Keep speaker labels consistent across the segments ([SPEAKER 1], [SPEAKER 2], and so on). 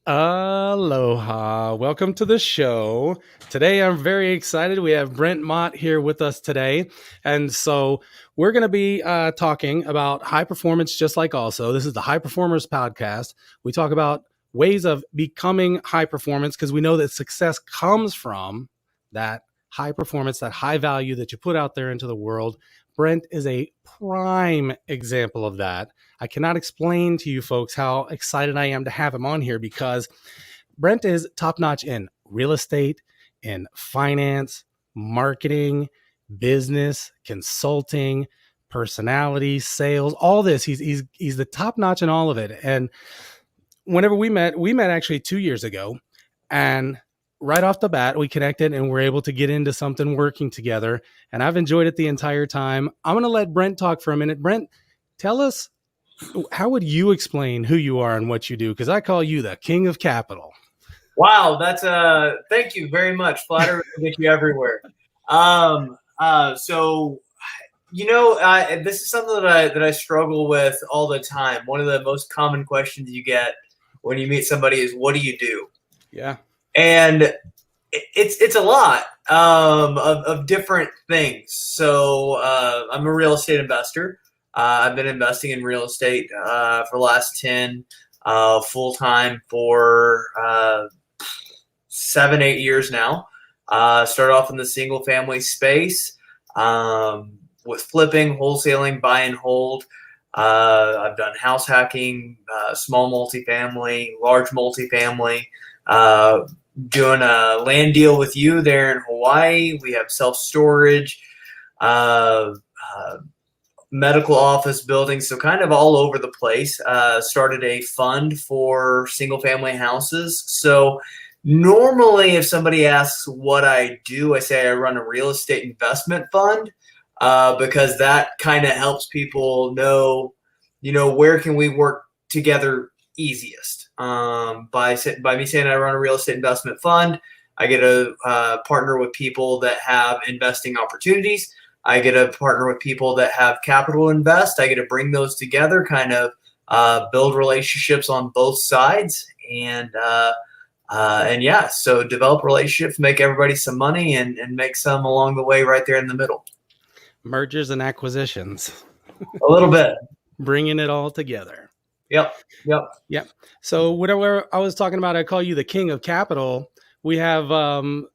[SPEAKER 1] Aloha. Welcome to the show. Today, I'm very excited. We have Brent Mott here with us today. And so we're going to be talking about high performance, just like also. This is the High Performers Podcast. We talk about ways of becoming high performance because we know that success comes from that high performance, that high value that you put out there into the world. Brent is a prime example of that. I cannot explain to you folks how excited I am to have him on here because Brent is top notch in real estate, in finance, marketing, business, consulting, personality, sales, all this. He's the top notch in all of it. And whenever we met actually 2 years ago, and right off the bat, we connected and we're able to get into something working together. And I've enjoyed it the entire time. I'm going to let Brent talk for a minute. Brent, tell us, how would you explain who you are and what you do? Because I call you the king of capital.
[SPEAKER 2] Wow, that's thank you very much. Flattery will get you everywhere. So this is something that I struggle with all the time. One of the most common questions you get when you meet somebody is, "What do you do?"
[SPEAKER 1] Yeah,
[SPEAKER 2] And it's a lot of different things. So I'm a real estate investor. I've been investing in real estate for the last 10 full time for 7, 8 years now. Started off in the single family space with flipping, wholesaling, buy and hold. I've done house hacking, small multifamily, large multifamily, doing a land deal with you there in Hawaii. We have self-storage, medical office buildings, so kind of all over the place. Started a fund for single family houses. So normally if somebody asks what I do, I say I run a real estate investment fund because that kind of helps people know, where can we work together easiest. By me saying I run a real estate investment fund, I get to partner with people that have investing opportunities. I get to partner with people that have capital to invest. I get to bring those together, kind of build relationships on both sides, and yeah, so develop relationships, make everybody some money, and make some along the way right there in the middle.
[SPEAKER 1] mergers and acquisitions,
[SPEAKER 2] A little bit.
[SPEAKER 1] bringing it all together.
[SPEAKER 2] Yep. Yep.
[SPEAKER 1] Yep. So whatever I was talking about, I call you the king of capital. We have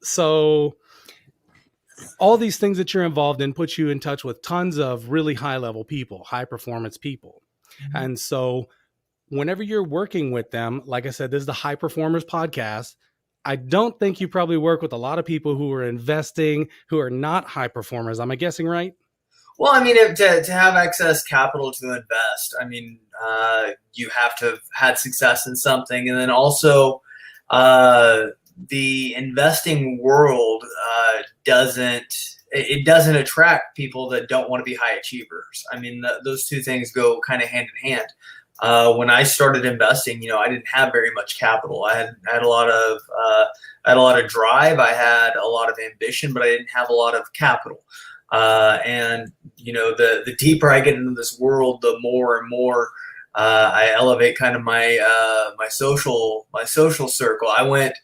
[SPEAKER 1] so all these things that you're involved in put you in touch with tons of really high level people, high performance people. Mm-hmm. And so whenever you're working with them, like I said, this is the High Performers Podcast. I don't think you probably work with a lot of people who are investing who are not high performers. Am I guessing right?
[SPEAKER 2] Well, I mean, to have excess capital to invest, I mean, you have to have had success in something. And then also, the investing world doesn't attract people that don't want to be high achievers. I mean, those two things go kind of hand in hand. When I started investing, I didn't have very much capital. I had a lot of drive. I had a lot of ambition, but I didn't have a lot of capital. And the deeper I get into this world, the more and more I elevate kind of my social circle. I went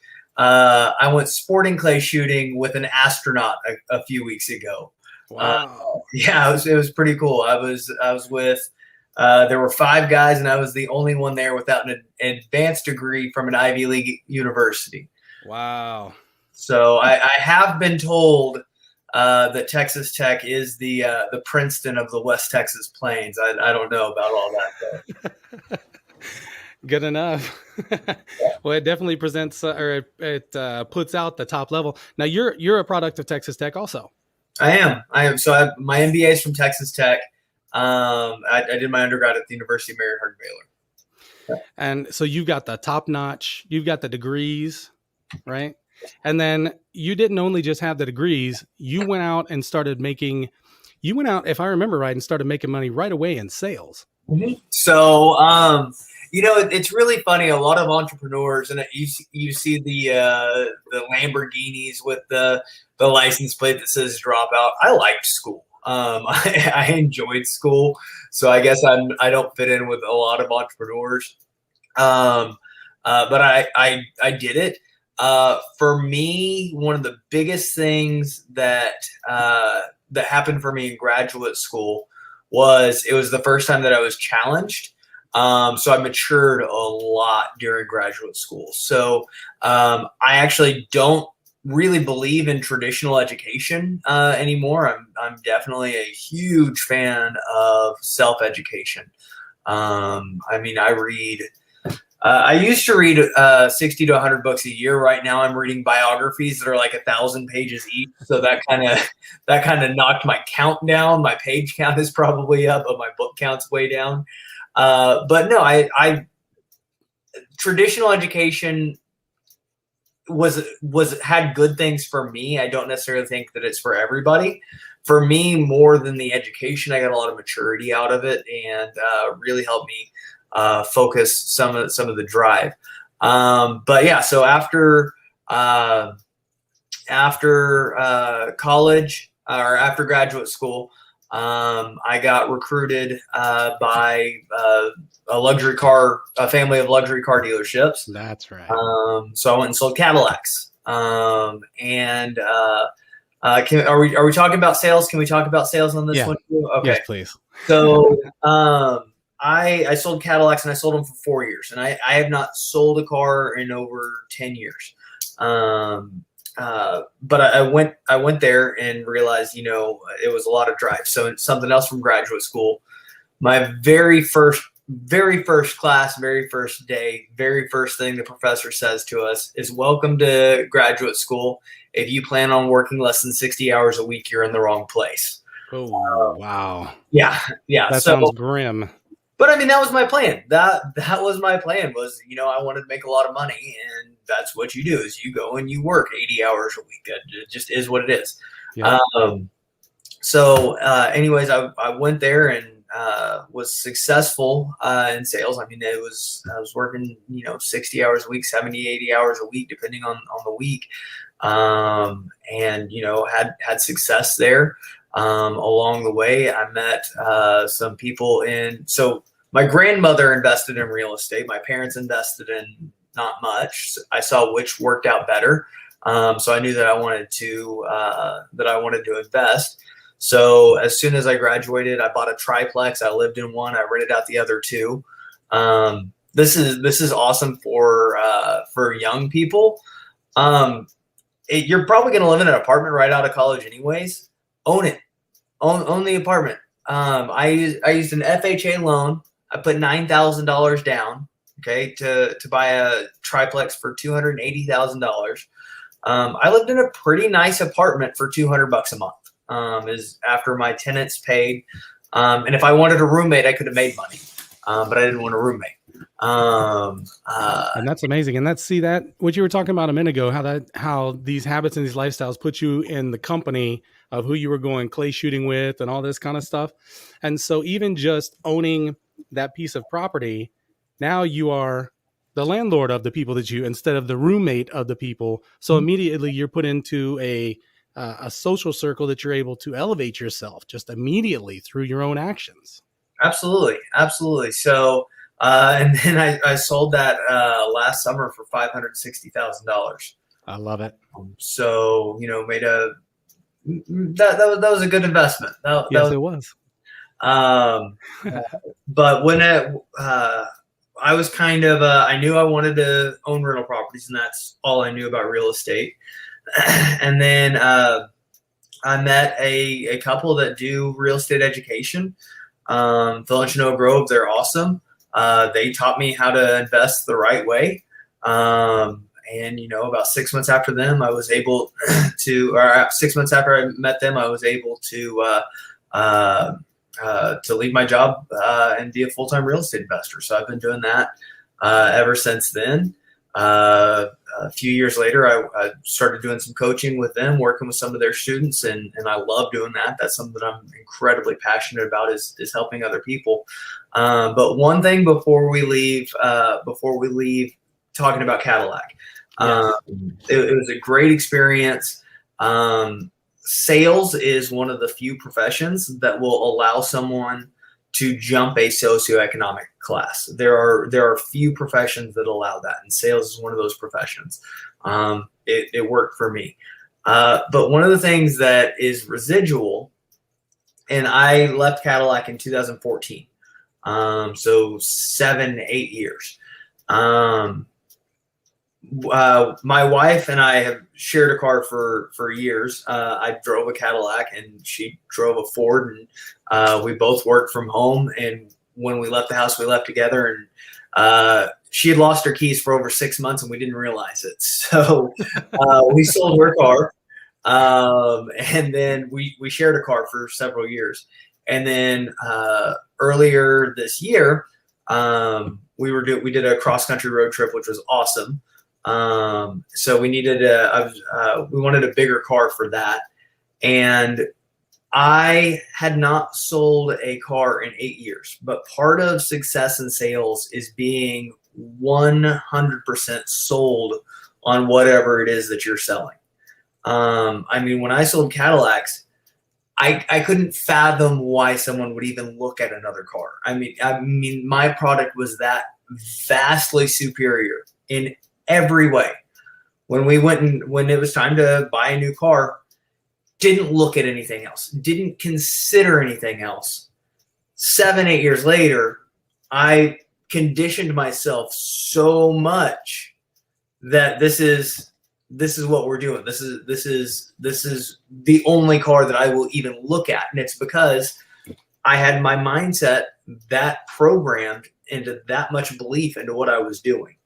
[SPEAKER 2] sporting clay shooting with an astronaut a few weeks ago.
[SPEAKER 1] Wow.
[SPEAKER 2] Yeah, it was pretty cool. I was with there were 5 guys, and I was the only one there without an advanced degree from an Ivy League university.
[SPEAKER 1] Wow.
[SPEAKER 2] So I have been told that Texas Tech is the Princeton of the West Texas Plains. I don't know about all that though.
[SPEAKER 1] Good enough. Well, it definitely presents or it puts out the top level. Now you're a product of Texas Tech also.
[SPEAKER 2] I am. So my MBA is from Texas Tech. I did my undergrad at the University of Mary Hardin-Baylor.
[SPEAKER 1] And so you've got the top notch, you've got the degrees, right? And then you didn't only just have the degrees, you went out, if I remember right, and started making money right away in sales.
[SPEAKER 2] Mm-hmm. So, it's really funny. A lot of entrepreneurs, and you see the Lamborghinis with the license plate that says dropout. I liked school. I enjoyed school, so I guess I don't fit in with a lot of entrepreneurs. but I did it. For me, one of the biggest things that that happened for me in graduate school was it was the first time that I was challenged. So I matured a lot during graduate school. So I actually don't really believe in traditional education anymore. I'm definitely a huge fan of self-education. I mean, I used to read 60 to 100 books a year. Right now, I'm reading biographies that are like 1,000 pages each. So that kind of knocked my count down. My page count is probably up, but my book count's way down. But no, I traditional education was had good things for me. I don't necessarily think that it's for everybody. For me, more than the education, I got a lot of maturity out of it, and really helped me focus some of the drive. But yeah, so after college or after graduate school, I got recruited by a family of luxury car dealerships.
[SPEAKER 1] That's right.
[SPEAKER 2] So I went and sold Cadillacs. Are we talking about sales? Can we talk about sales on this one too? Okay.
[SPEAKER 1] Yes, please.
[SPEAKER 2] So I sold Cadillacs, and I sold them for 4 years, and I have not sold a car in over 10 years. But I went there and realized, it was a lot of drive. So something else from graduate school, my very first class, very first day, very first thing the professor says to us is, welcome to graduate school. If you plan on working less than 60 hours a week, you're in the wrong place.
[SPEAKER 1] Oh, wow.
[SPEAKER 2] Yeah.
[SPEAKER 1] That sounds grim.
[SPEAKER 2] But I mean, that was my plan. That was my plan was, I wanted to make a lot of money, and that's what you do is you go and you work 80 hours a week. It just is what it is.
[SPEAKER 1] Yeah.
[SPEAKER 2] Anyways, I went there and was successful in sales. I mean, I was working, 60 hours a week, 70, 80 hours a week, depending on the week. And, had success there. Along the way, I met some people so my grandmother invested in real estate. My parents invested in not much. I saw which worked out better. So I knew that I wanted to invest. So as soon as I graduated, I bought a triplex. I lived in one. I rented out the other two. This is awesome for young people. You're probably going to live in an apartment right out of college anyways. Own it. Own the apartment. I used an FHA loan. I put $9,000 down, okay, to buy a triplex for $280,000. I lived in a pretty nice apartment for $200 a month. Is after my tenants paid. And if I wanted a roommate, I could have made money, but I didn't want a roommate.
[SPEAKER 1] And that's amazing. And that what you were talking about a minute ago, how these habits and these lifestyles put you in the company of who you were going clay shooting with and all this kind of stuff. And so even just owning that piece of property, now you are the landlord of the people instead of the roommate of the people. So immediately you're put into a social circle that you're able to elevate yourself just immediately through your own actions.
[SPEAKER 2] Absolutely. Absolutely. So, and then I sold that last summer for $560,000. I
[SPEAKER 1] love it.
[SPEAKER 2] So, made that was a good investment.
[SPEAKER 1] It was.
[SPEAKER 2] But when I was kind of, I knew I wanted to own rental properties, and that's all I knew about real estate. And then I met a couple that do real estate education. Phil and Chinoa Grove, they're awesome. They taught me how to invest the right way. And, about 6 months after them, I was able or 6 months after I met them, I was able to leave my job and be a full-time real estate investor. So I've been doing that ever since then. A few years later, I started doing some coaching with them, working with some of their students, and I love doing that. That's something that I'm incredibly passionate about is helping other people. But one thing before we leave talking about Cadillac, it was a great experience. Sales is one of the few professions that will allow someone to jump a socioeconomic class. There are few professions that allow that, and sales is one of those professions. It worked for me. But one of the things that is residual, and I left Cadillac in 2014, so 7-8 years. My wife and I have shared a car for years. I drove a Cadillac and she drove a Ford, and we both worked from home. And when we left the house, we left together, and she had lost her keys for over 6 months and we didn't realize it. So we sold her car. And then we shared a car for several years. And then earlier this year, we did a cross country road trip, which was awesome. So we needed we wanted a bigger car for that. And I had not sold a car in 8 years, but part of success in sales is being 100% sold on whatever it is that you're selling. I mean, when I sold Cadillacs, I couldn't fathom why someone would even look at another car. I mean, my product was that vastly superior in every way. When it was time to buy a new car, didn't look at anything else, didn't consider anything else. 7-8 years later, I conditioned myself so much that this is what we're doing. This is the only car that I will even look at. And it's because I had my mindset that programmed into that much belief into what I was doing.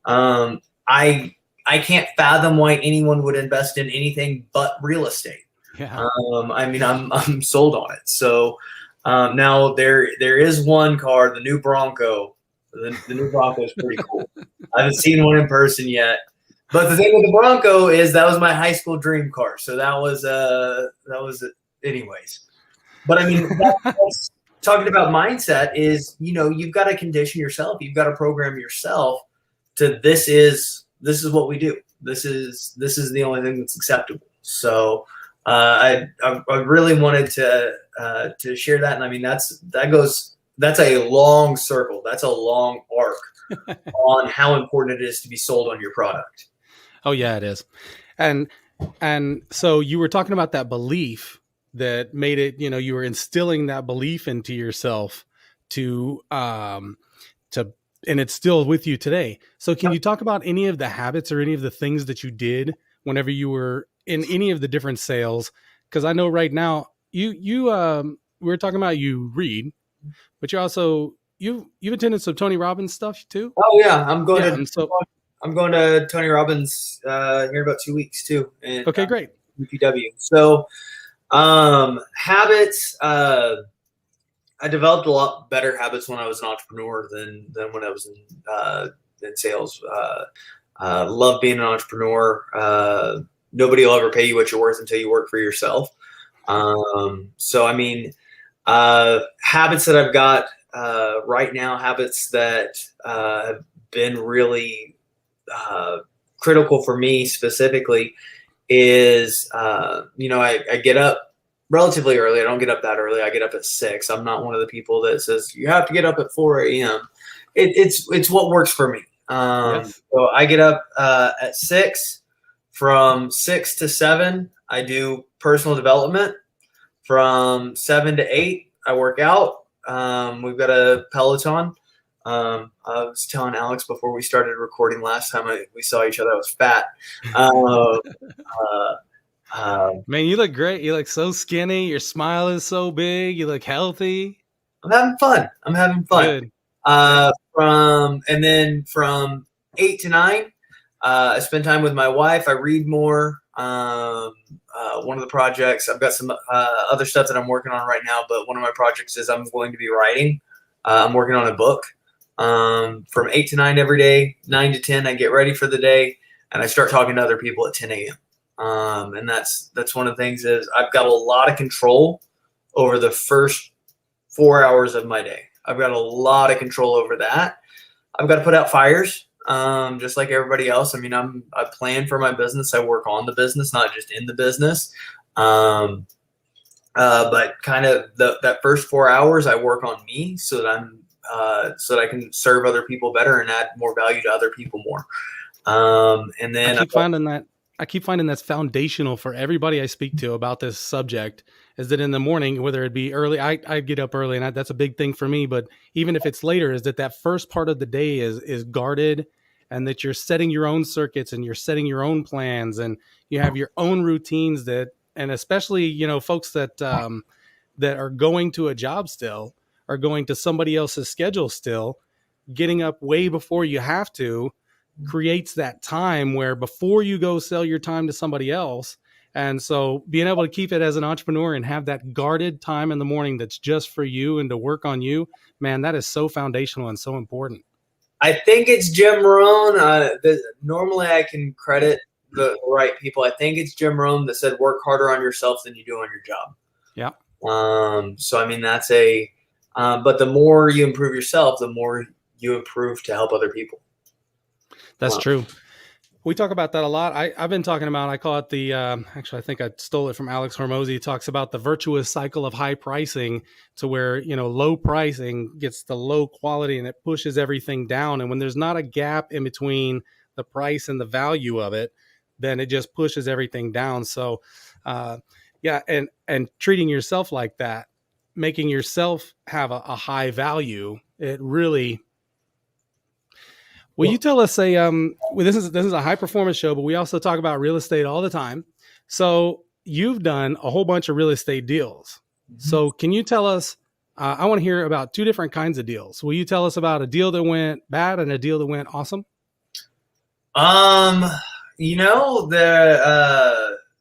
[SPEAKER 2] I can't fathom why anyone would invest in anything but real estate.
[SPEAKER 1] Yeah.
[SPEAKER 2] I mean, I'm sold on it. So now there is one car, the new Bronco. The new Bronco is pretty cool. I haven't seen one in person yet. But the thing with the Bronco is that was my high school dream car. So that was it anyways. But I mean, that's talking about mindset is, you've got to condition yourself. You've got to program yourself to this is what we do. This is the only thing that's acceptable. So I really wanted to share that. And I mean, that's a long circle. That's a long arc on how important it is to be sold on your product.
[SPEAKER 1] Oh yeah, it is. And so you were talking about that belief that made it, you were instilling that belief into yourself to, and it's still with you today. So can you talk about any of the habits or any of the things that you did whenever you were in any of the different sales? Cause I know right now we were talking about you read, but you also, you've attended some Tony Robbins stuff too.
[SPEAKER 2] Oh yeah. I'm going to Tony Robbins here in about 2 weeks too. And,
[SPEAKER 1] okay, great.
[SPEAKER 2] UPW. So habits, I developed a lot better habits when I was an entrepreneur than when I was in sales. Love being an entrepreneur. Nobody will ever pay you what you're worth until you work for yourself. So, I mean, habits that I've got right now, habits that have been really critical for me specifically is, I get up relatively early. I don't get up that early. I get up at 6. I'm not one of the people that says you have to get up at 4 a.m. It's what works for me.
[SPEAKER 1] Yes.
[SPEAKER 2] So I get up at 6. From 6 to 7, I do personal development. From 7 to 8, I work out. We've got a Peloton. I was telling Alex before we started recording last time we saw each other, I was fat.
[SPEAKER 1] Man, you look great. You look so skinny. Your smile is so big. You look healthy.
[SPEAKER 2] I'm having fun.
[SPEAKER 1] Good.
[SPEAKER 2] From 8 to 9, I spend time with my wife. I read more. One of the projects, I've got some other stuff that I'm working on right now, but one of my projects is I'm going to be writing. I'm working on a book. From 8 to 9 every day, 9 to 10, I get ready for the day, and I start talking to other people at 10 a.m. And that's one of the things is I've got a lot of control over the first 4 hours of my day. I've got a lot of control over that. I've got to put out fires, just like everybody else. I mean, I plan for my business. I work on the business, not just in the business. But kind of that first 4 hours I work on me so that so that I can serve other people better and add more value to other people more. And
[SPEAKER 1] I
[SPEAKER 2] then
[SPEAKER 1] keep finding that I keep finding that's foundational for everybody I speak to about this subject is that in the morning, whether it be early, I get up early and that's a big thing for me. But even if it's later, is that first part of the day is guarded, and that you're setting your own circuits and you're setting your own plans and you have your own routines that, and especially, folks that, that are going to a job still, are going to somebody else's schedule still, getting up way before you have to creates that time where before you go sell your time to somebody else. And so being able to keep it as an entrepreneur and have that guarded time in the morning that's just for you and to work on you, man, that is so foundational and so important.
[SPEAKER 2] I think it's Jim Rohn. Normally I can credit the right people. I think it's Jim Rohn that said, work harder on yourself than you do on your job.
[SPEAKER 1] Yeah.
[SPEAKER 2] So, I mean, but the more you improve yourself, the more you improve to help other people.
[SPEAKER 1] That's true. We talk about that a lot. I've been talking about, I call it the, actually, I think I stole it from Alex Hormozy. He talks about the virtuous cycle of high pricing, to where, low pricing gets the low quality and it pushes everything down. And when there's not a gap in between the price and the value of it, then it just pushes everything down. So, yeah. And treating yourself like that, making yourself have a high value, it really. Will you tell us this is a high performance show, but we also talk about real estate all the time. So you've done a whole bunch of real estate deals. Mm-hmm. So can you tell us, I want to hear about two different kinds of deals. Will you tell us about a deal that went bad and a deal that went awesome?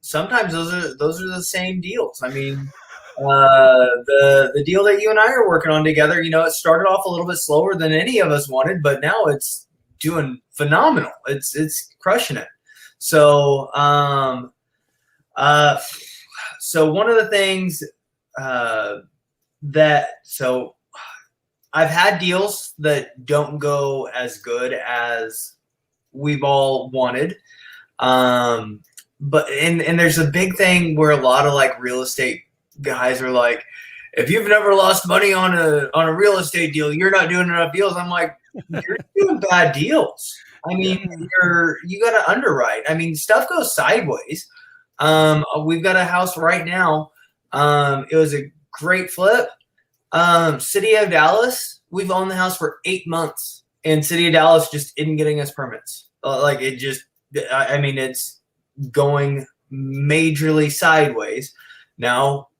[SPEAKER 2] Sometimes those are the same deals. I mean, the deal that you and I are working on together, it started off a little bit slower than any of us wanted, but now it's doing phenomenal. It's crushing it. So, so one of the things, so I've had deals that don't go as good as we've all wanted. But there's a big thing where a lot of like real estate guys are like, if you've never lost money on a real estate deal, you're not doing enough deals. I'm like, you're doing bad deals. I mean, you got to underwrite. I mean, stuff goes sideways. We've got a house right now. It was a great flip. City of Dallas, we've owned the house for 8 months, and City of Dallas just isn't getting us permits. It's going majorly sideways. Now,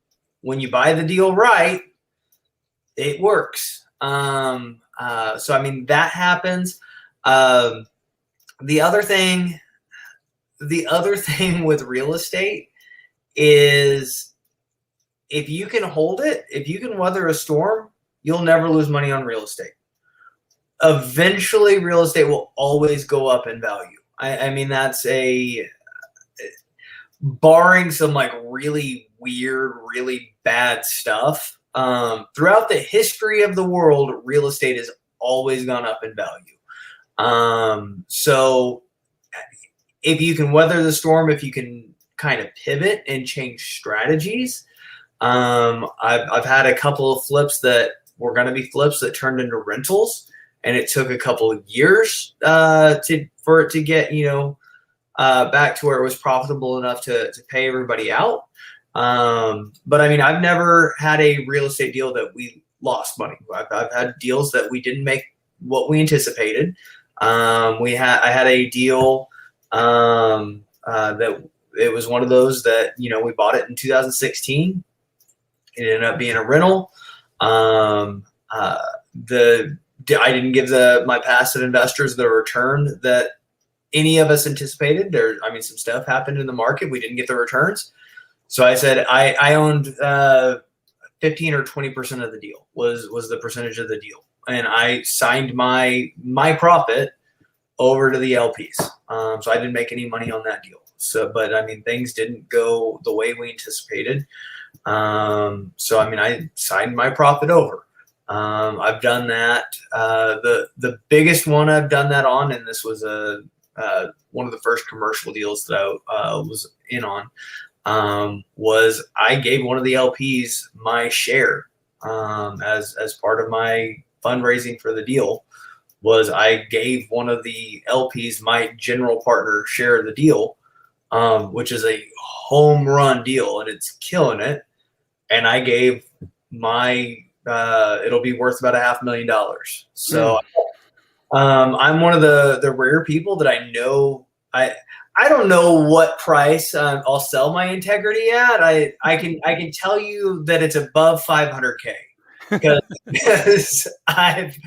[SPEAKER 2] when you buy the deal right, it works. So, I mean, that happens. The other thing with real estate is if you can hold it, if you can weather a storm, you'll never lose money on real estate. Eventually, real estate will always go up in value. I mean, that's barring some like really weird, really bad stuff. Throughout the history of the world, real estate has always gone up in value. So if you can weather the storm, if you can kind of pivot and change strategies, I've had a couple of flips that were going to be flips that turned into rentals, and it took a couple of years for it to get back to where it was profitable enough to pay everybody out. But I mean, I've never had a real estate deal that we lost money. I've had deals that we didn't make what we anticipated. I had a deal that it was one of those that, we bought it in 2016. It ended up being a rental. I didn't give my passive investors the return that any of us anticipated. Some stuff happened in the market. We didn't get the returns. So I said I owned 15 or 20% of the deal was the percentage of the deal, and I signed my profit over to the LPs. So I didn't make any money on that deal. So, but I mean, things didn't go the way we anticipated. So I mean, I signed my profit over. I've done that. The biggest one I've done that on, and this was one of the first commercial deals that I was in on. was I gave one of the LPs my share as part of my fundraising for the deal. Was I gave one of the LPs my general partner share of the deal, which is a home run deal and it's killing it. And I gave my it'll be worth about $500,000. So I'm one of the rare people that I know. I don't know what price I'll sell my integrity at. I can tell you that it's above 500K because I've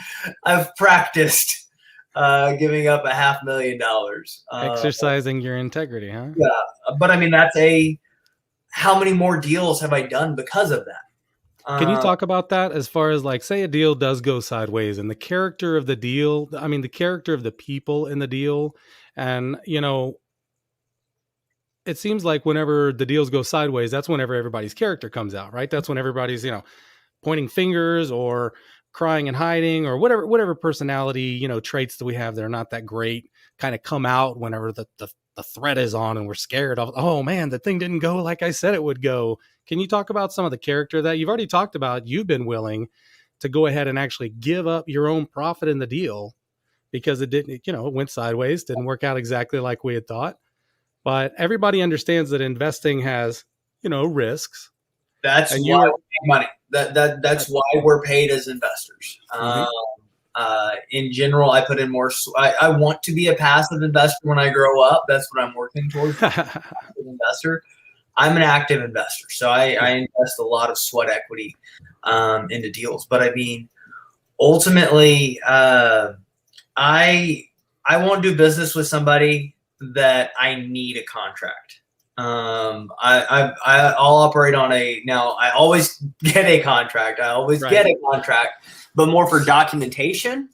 [SPEAKER 2] practiced giving up $500,000.
[SPEAKER 1] Exercising your integrity, huh?
[SPEAKER 2] Yeah, but I mean how many more deals have I done because of that?
[SPEAKER 1] Can you talk about that as far as like, say a deal does go sideways and the character of the deal, I mean, the character of the people in the deal, and, it seems like whenever the deals go sideways, that's whenever everybody's character comes out, right? That's when everybody's, pointing fingers or crying and hiding or whatever personality, traits that we have that are not that great kind of come out whenever the threat is on and we're scared of, oh man, the thing didn't go like I said it would go. Can you talk about some of the character that you've already talked about? You've been willing to go ahead and actually give up your own profit in the deal because it didn't, it went sideways, didn't work out exactly like we had thought. But everybody understands that investing has, risks.
[SPEAKER 2] That's
[SPEAKER 1] And
[SPEAKER 2] why
[SPEAKER 1] you
[SPEAKER 2] we
[SPEAKER 1] are,
[SPEAKER 2] make money. That's why we're paid as investors.
[SPEAKER 1] mhm.
[SPEAKER 2] In general, I put in more. I want to be a passive investor when I grow up. That's what I'm working towards. Passive investor. I'm an active investor, so I invest a lot of sweat equity into deals. But I mean, ultimately, I won't do business with somebody that I need a contract. I'll operate on now I always get a contract. I always
[SPEAKER 1] Right.
[SPEAKER 2] get a contract, but more for documentation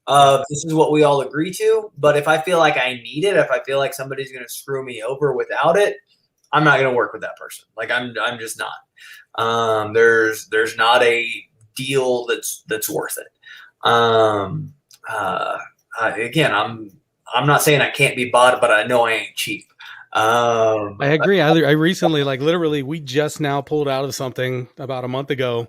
[SPEAKER 2] of this is what we all agree to. But if I feel like I need it, if I feel like somebody's going to screw me over without it, I'm not going to work with that person. Like I'm just not. There's not a deal that's worth it. Again, I'm not saying I can't be bought, but I know I ain't cheap.
[SPEAKER 1] I agree. I recently, like literally, we just now pulled out of something about a month ago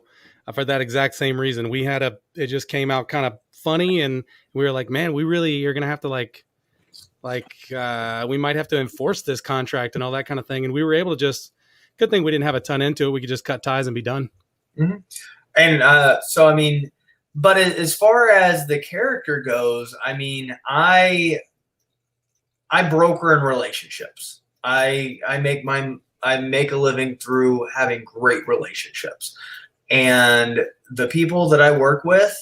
[SPEAKER 1] for that exact same reason. It just came out kind of funny, and we were like, man, we really are gonna have to we might have to enforce this contract and all that kind of thing. And we were able to good thing we didn't have a ton into it. We could just cut ties and be done.
[SPEAKER 2] Mm-hmm. And so I mean, but as far as the character goes, I mean, I broker in relationships. I make a living through having great relationships. And the people that I work with,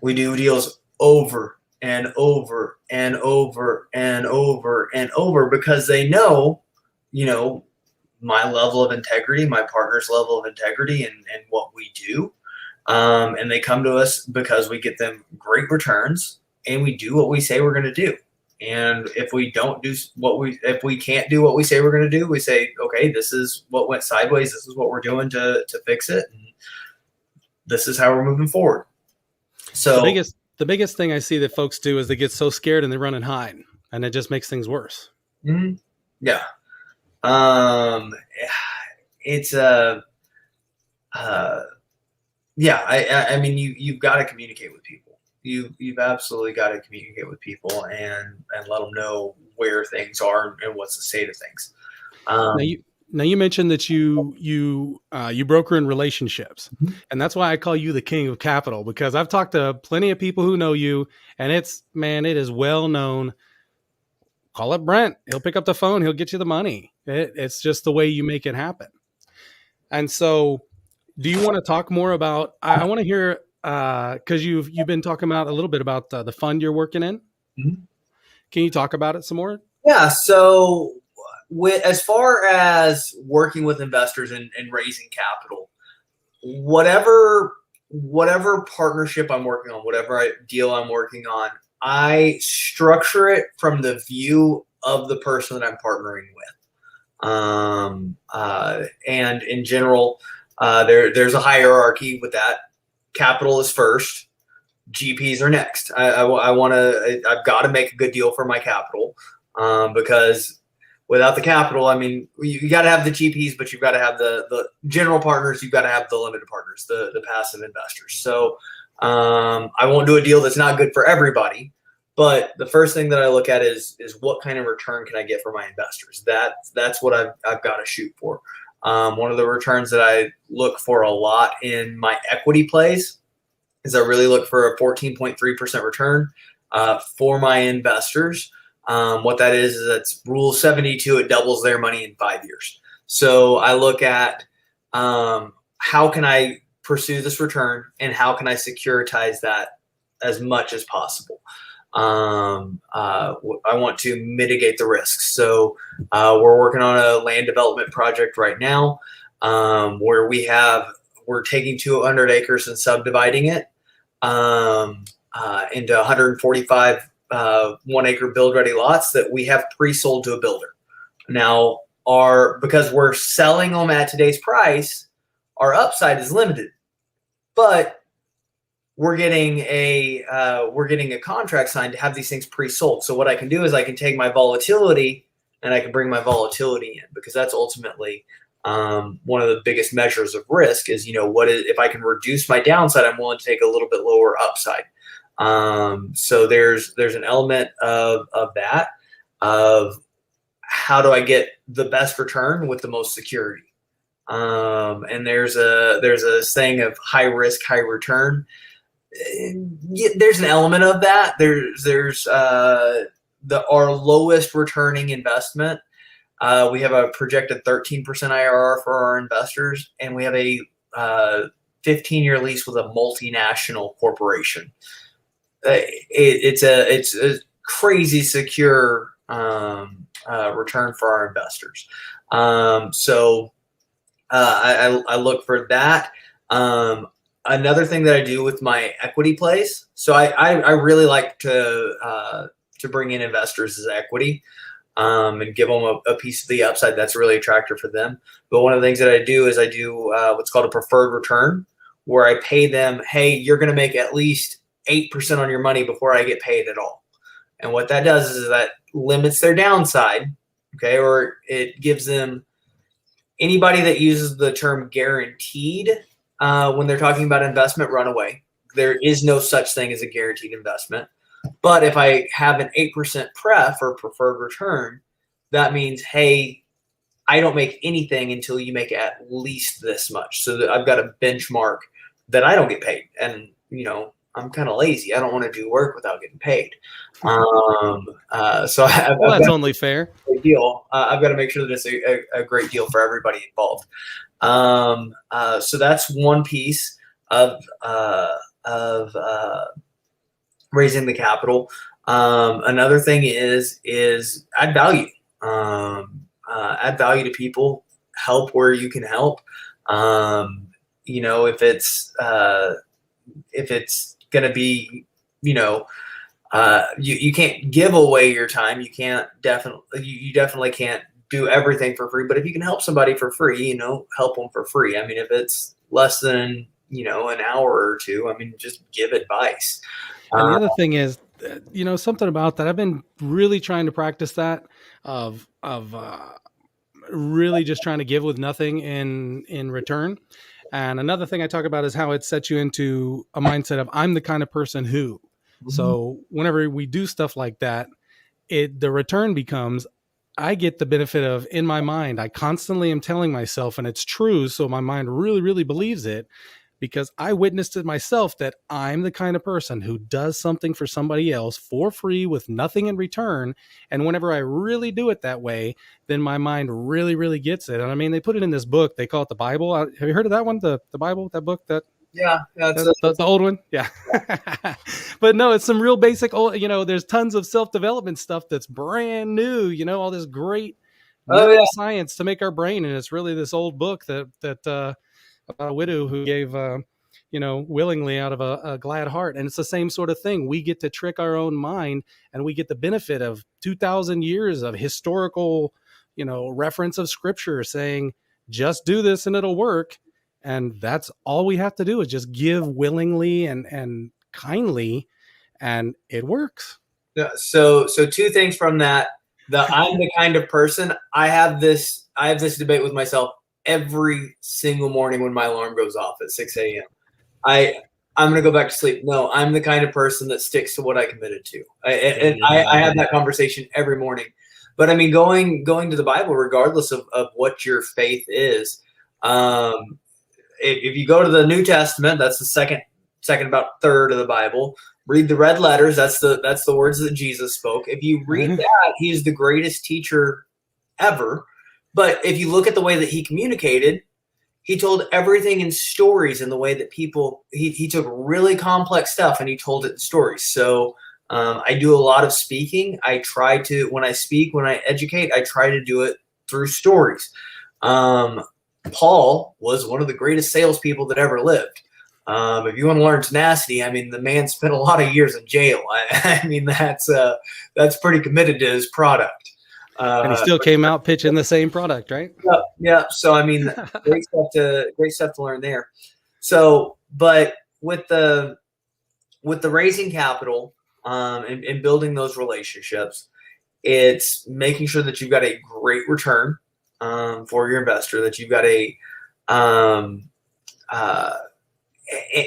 [SPEAKER 2] we do deals over and over and over and over and over because they know, my level of integrity, my partner's level of integrity and what we do. And they come to us because we get them great returns and we do what we say we're going to do. And if we don't do if we can't do what we say we're going to do, we say, okay, this is what went sideways. This is what we're doing to fix it. And this is how we're moving forward. So
[SPEAKER 1] the biggest thing I see that folks do is they get so scared and they run and hide, and it just makes things worse.
[SPEAKER 2] Mm-hmm. Yeah. It's yeah. I mean, you've got to communicate with people. You've absolutely got to communicate with people and let them know where things are and what's the state of things.
[SPEAKER 1] Now you mentioned that you broker in relationships,
[SPEAKER 2] mm-hmm.
[SPEAKER 1] and that's why I call you the king of capital, because I've talked to plenty of people who know you, and it is well known. Call up Brent. He'll pick up the phone. He'll get you the money. It's just the way you make it happen. And so, do you want to talk more about? I want to hear because you've been talking about a little bit about the fund you're working in.
[SPEAKER 2] Mm-hmm.
[SPEAKER 1] Can you talk about it some more?
[SPEAKER 2] Yeah. So, as far as working with investors and raising capital, whatever partnership I'm working on, whatever deal I'm working on, I structure it from the view of the person that I'm partnering with. And in general, there's a hierarchy with that. Capital is first. GPs are next. I've got to make a good deal for my capital because without the capital, I mean, you got to have the GPs, but you've got to have the general partners. You've got to have the limited partners, the passive investors. So I won't do a deal that's not good for everybody. But the first thing that I look at is what kind of return can I get for my investors? That's what I've got to shoot for. One of the returns that I look for a lot in my equity plays is I really look for a 14.3% return for my investors. What that is that's rule 72. It doubles their money in 5 years. So I look at how can I pursue this return and how can I securitize that as much as possible. I want to mitigate the risks. So we're working on a land development project right now where we're taking 200 acres and subdividing it into 145 1-acre build-ready lots that we have pre-sold to a builder. Now, because we're selling them at today's price, our upside is limited, but we're getting a contract signed to have these things pre-sold. So what I can do is I can take my volatility and I can bring my volatility in, because that's ultimately one of the biggest measures of risk is, if I can reduce my downside, I'm willing to take a little bit lower upside. So there's an element of that, of how do I get the best return with the most security. And there's a saying of high risk, high return. There's an element of that. There's our lowest returning investment. We have a projected 13% IRR for our investors, and we have a 15-year lease with a multinational corporation. It's a crazy secure return for our investors. So I look for that. Another thing that I do with my equity plays, so I really like to bring in investors as equity and give them a piece of the upside that's really attractive for them. But one of the things that I do is I do what's called a preferred return, where I pay them, hey, you're going to make at least 8% on your money before I get paid at all. And what that does is that limits their downside, okay, or it gives them, anybody that uses the term guaranteed when they're talking about investment, run away. There is no such thing as a guaranteed investment. But if I have an 8% pref or preferred return, that means, hey, I don't make anything until you make at least this much. So that I've got a benchmark that I don't get paid. And, I'm kind of lazy. I don't want to do work without getting paid. So
[SPEAKER 1] that's only fair.
[SPEAKER 2] Deal. I've got to make sure that it's a great deal for everybody involved. So that's one piece of raising the capital. Another thing is add value. Add value to people. Help where you can help. If it's going to be, you can't give away your time. You definitely can't do everything for free. But if you can help somebody for free, help them for free. I mean, if it's less than, an hour or two, I mean, just give advice.
[SPEAKER 1] And the other thing is, something about that, I've been really trying to practice that of really just trying to give with nothing in return. And another thing I talk about is how it sets you into a mindset of, I'm the kind of person who. Mm-hmm. So whenever we do stuff like that, the return becomes, I get the benefit of, in my mind, I constantly am telling myself, and it's true. So my mind really, really believes it, because I witnessed it myself, that I'm the kind of person who does something for somebody else for free with nothing in return. And whenever I really do it that way, then my mind really, really gets it. And I mean, they put it in this book. They call it the Bible. Have you heard of that one? The Bible, that book? The old one. Yeah. But no, it's some real basic old, there's tons of self-development stuff that's brand new, all this great science to make our brain. And it's really this old book that a widow who gave, willingly out of a glad heart. And it's the same sort of thing. We get to trick our own mind, and we get the benefit of 2,000 years of historical, reference of scripture saying, just do this and it'll work. And that's all we have to do, is just give willingly and kindly, and it works.
[SPEAKER 2] Yeah. So two things from that. I'm the kind of person, I have this debate with myself every single morning when my alarm goes off at 6 a.m. I'm going to go back to sleep. No, I'm the kind of person that sticks to what I committed to. I have that conversation every morning. But I mean, going to the Bible, regardless of what your faith is, if you go to the New Testament, that's the second about third of the Bible. Read the red letters. That's the words that Jesus spoke. If you read that, he's the greatest teacher ever. But if you look at the way that he communicated, he told everything in stories in the way that people, he took really complex stuff and he told it in stories. So I do a lot of speaking. I try to, when I speak, when I educate, I try to do it through stories. Paul was one of the greatest salespeople that ever lived. If you want to learn tenacity, I mean, the man spent a lot of years in jail. I mean, that's pretty committed to his product.
[SPEAKER 1] And he still came out pitching the same product, right?
[SPEAKER 2] Yeah. So I mean, great stuff to learn there. So, but with the raising capital and building those relationships, it's making sure that you've got a great return for your investor, that you've got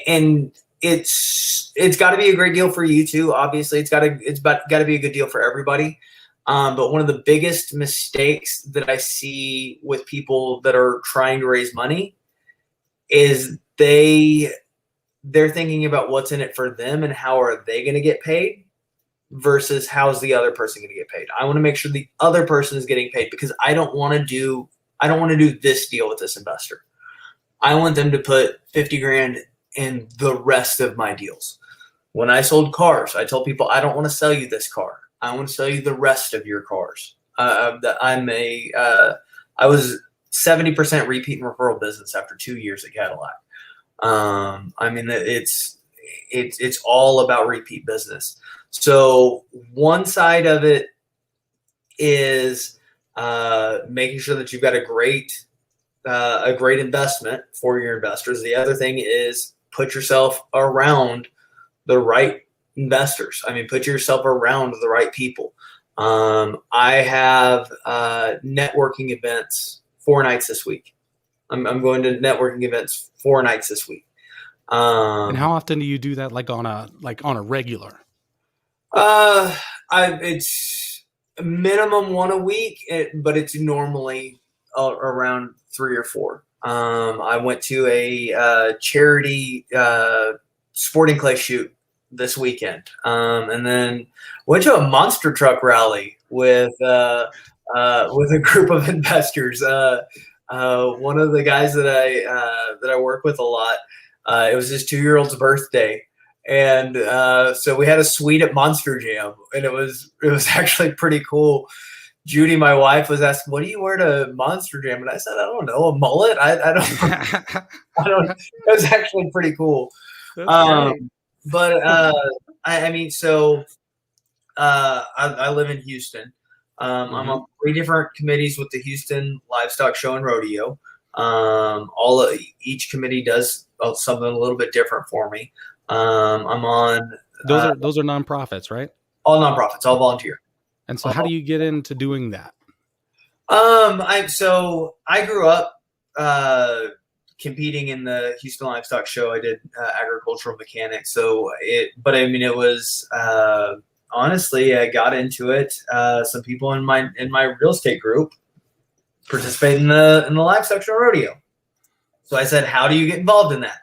[SPEAKER 2] and it's got to be a great deal for you too. Obviously, it's got to be a good deal for everybody. But one of the biggest mistakes that I see with people that are trying to raise money is they're thinking about what's in it for them and how are they going to get paid versus how's the other person going to get paid. I want to make sure the other person is getting paid because I don't want to do this deal with this investor. I want them to put 50 grand in the rest of my deals. When I sold cars, I told people, I don't want to sell you this car. I want to sell you the rest of your cars. I was 70% repeat and referral business after 2 years at Cadillac. I mean, it's all about repeat business. So one side of it is making sure that you've got a great investment for your investors. The other thing is put yourself around the right investors. I mean, put yourself around the right people. I have networking events 4 nights this week. I'm going to networking events 4 nights this week.
[SPEAKER 1] And how often do you do that? Like on a regular?
[SPEAKER 2] It's minimum 1 a week, but it's normally around 3 or 4. I went to a charity sporting clay shoot this weekend, and then went to a monster truck rally with a group of investors. One of the guys that I work with a lot, it was his 2-year-old's birthday, and so we had a suite at Monster Jam, and it was actually pretty cool. Judy, my wife, was asking, "What do you wear to Monster Jam?" And I said, "I don't know, a mullet." I don't. It was actually pretty cool. But I mean, so I live in Houston. I'm on 3 different committees with the Houston Livestock Show and Rodeo. Each committee does something a little bit different for me. I'm on
[SPEAKER 1] those are nonprofits, right?
[SPEAKER 2] All nonprofits, all volunteer.
[SPEAKER 1] And so, how do you get into doing that?
[SPEAKER 2] I grew up competing in the Houston Livestock Show. I did agricultural mechanics. But I mean, it was honestly, I got into it. Some people in my real estate group participated in the Livestock Show Rodeo. So I said, "How do you get involved in that?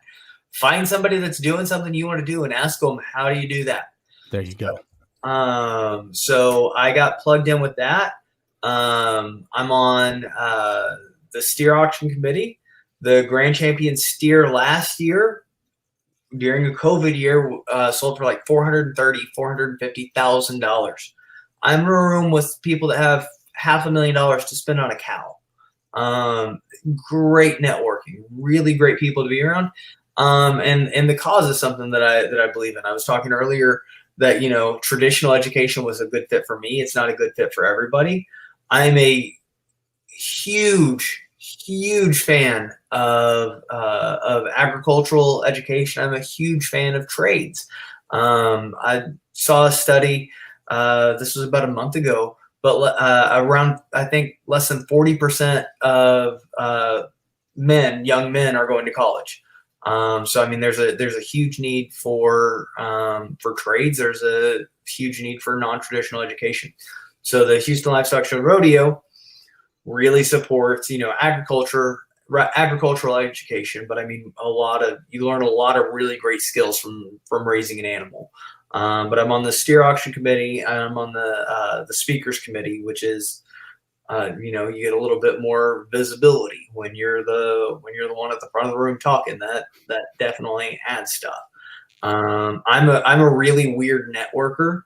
[SPEAKER 2] Find somebody that's doing something you want to do and ask them, how do you do that?"
[SPEAKER 1] There you go.
[SPEAKER 2] So I got plugged in with that. I'm on the steer auction committee. The grand champion steer last year during a COVID year sold for like $450,000. I'm in a room with people that have $500,000 to spend on a cow. Great networking, really great people to be around. And the cause is something that I believe in. I was talking earlier that, traditional education was a good fit for me. It's not a good fit for everybody. I'm a huge fan of agricultural education. I'm a huge fan of trades. I saw a study, this was about a month ago, but around, I think, less than 40% of young men are going to college. So I mean, there's a huge need for trades. There's a huge need for non-traditional education. So the Houston Livestock Show Rodeo really supports, agricultural education. But I mean, you learn a lot of really great skills from raising an animal. But I'm on the steer auction committee. I'm on the speakers committee, which is, you get a little bit more visibility when you're the one at the front of the room talking. That definitely adds stuff. I'm a really weird networker.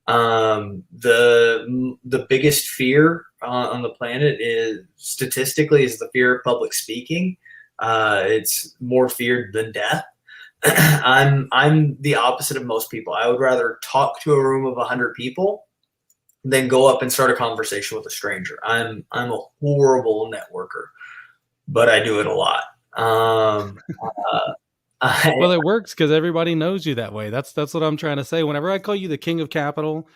[SPEAKER 2] The biggest fear on the planet is the fear of public speaking. It's more feared than death. I'm the opposite of most people. I would rather talk to a room of 100 people than go up and start a conversation with a stranger. I'm a horrible networker, but I do it a lot.
[SPEAKER 1] Well, it works because everybody knows you that way. That's what I'm trying to say. Whenever I call you the king of capital,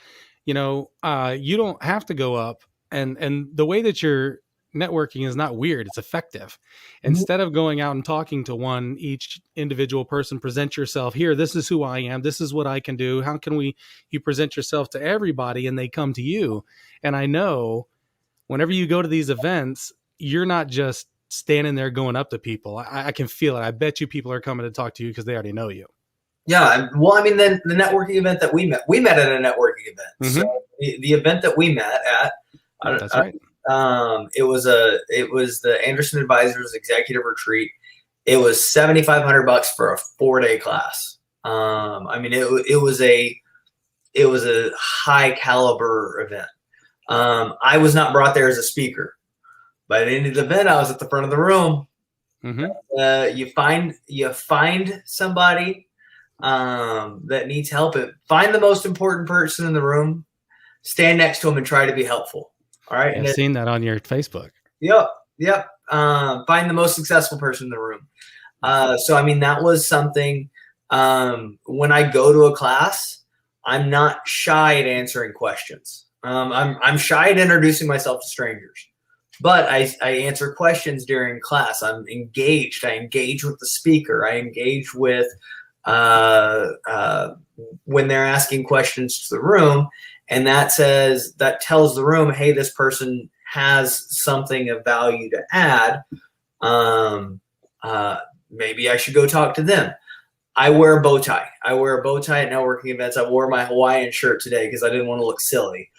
[SPEAKER 1] you don't have to go up, and the way that you're networking is not weird, it's effective. Instead of going out and talking to each individual person, present yourself. Here, this is who I am, this is what I can do, how can you present yourself to everybody, and they come to you. And I know whenever you go to these events, you're not just standing there going up to people. I can feel it. I bet you people are coming to talk to you because they already know you.
[SPEAKER 2] Yeah, well, I mean, then the networking event that we met at a networking event.
[SPEAKER 1] Mm-hmm.
[SPEAKER 2] So the event that we met at,
[SPEAKER 1] that's right.
[SPEAKER 2] It was the Anderson Advisors Executive Retreat. It was $7,500 for a 4-day class. I mean, it was a high caliber event. I was not brought there as a speaker. By the end of the event, I was at the front of the room.
[SPEAKER 1] Mm-hmm.
[SPEAKER 2] You find somebody that needs help. Find the most important person in the room, stand next to them, and try to be helpful. All right.
[SPEAKER 1] I've seen that on your Facebook.
[SPEAKER 2] Yep. Find the most successful person in the room. So, I mean, that was something. When I go to a class, I'm not shy at answering questions. I'm shy at introducing myself to strangers, but I answer questions during class. I'm engaged. I engage with the speaker. I engage with when they're asking questions to the room, and that tells the room, hey, this person has something of value to add. Maybe I should go talk to them. I wear a bow tie. I wear a bow tie at networking events. I wore my Hawaiian shirt today because I didn't want to look silly.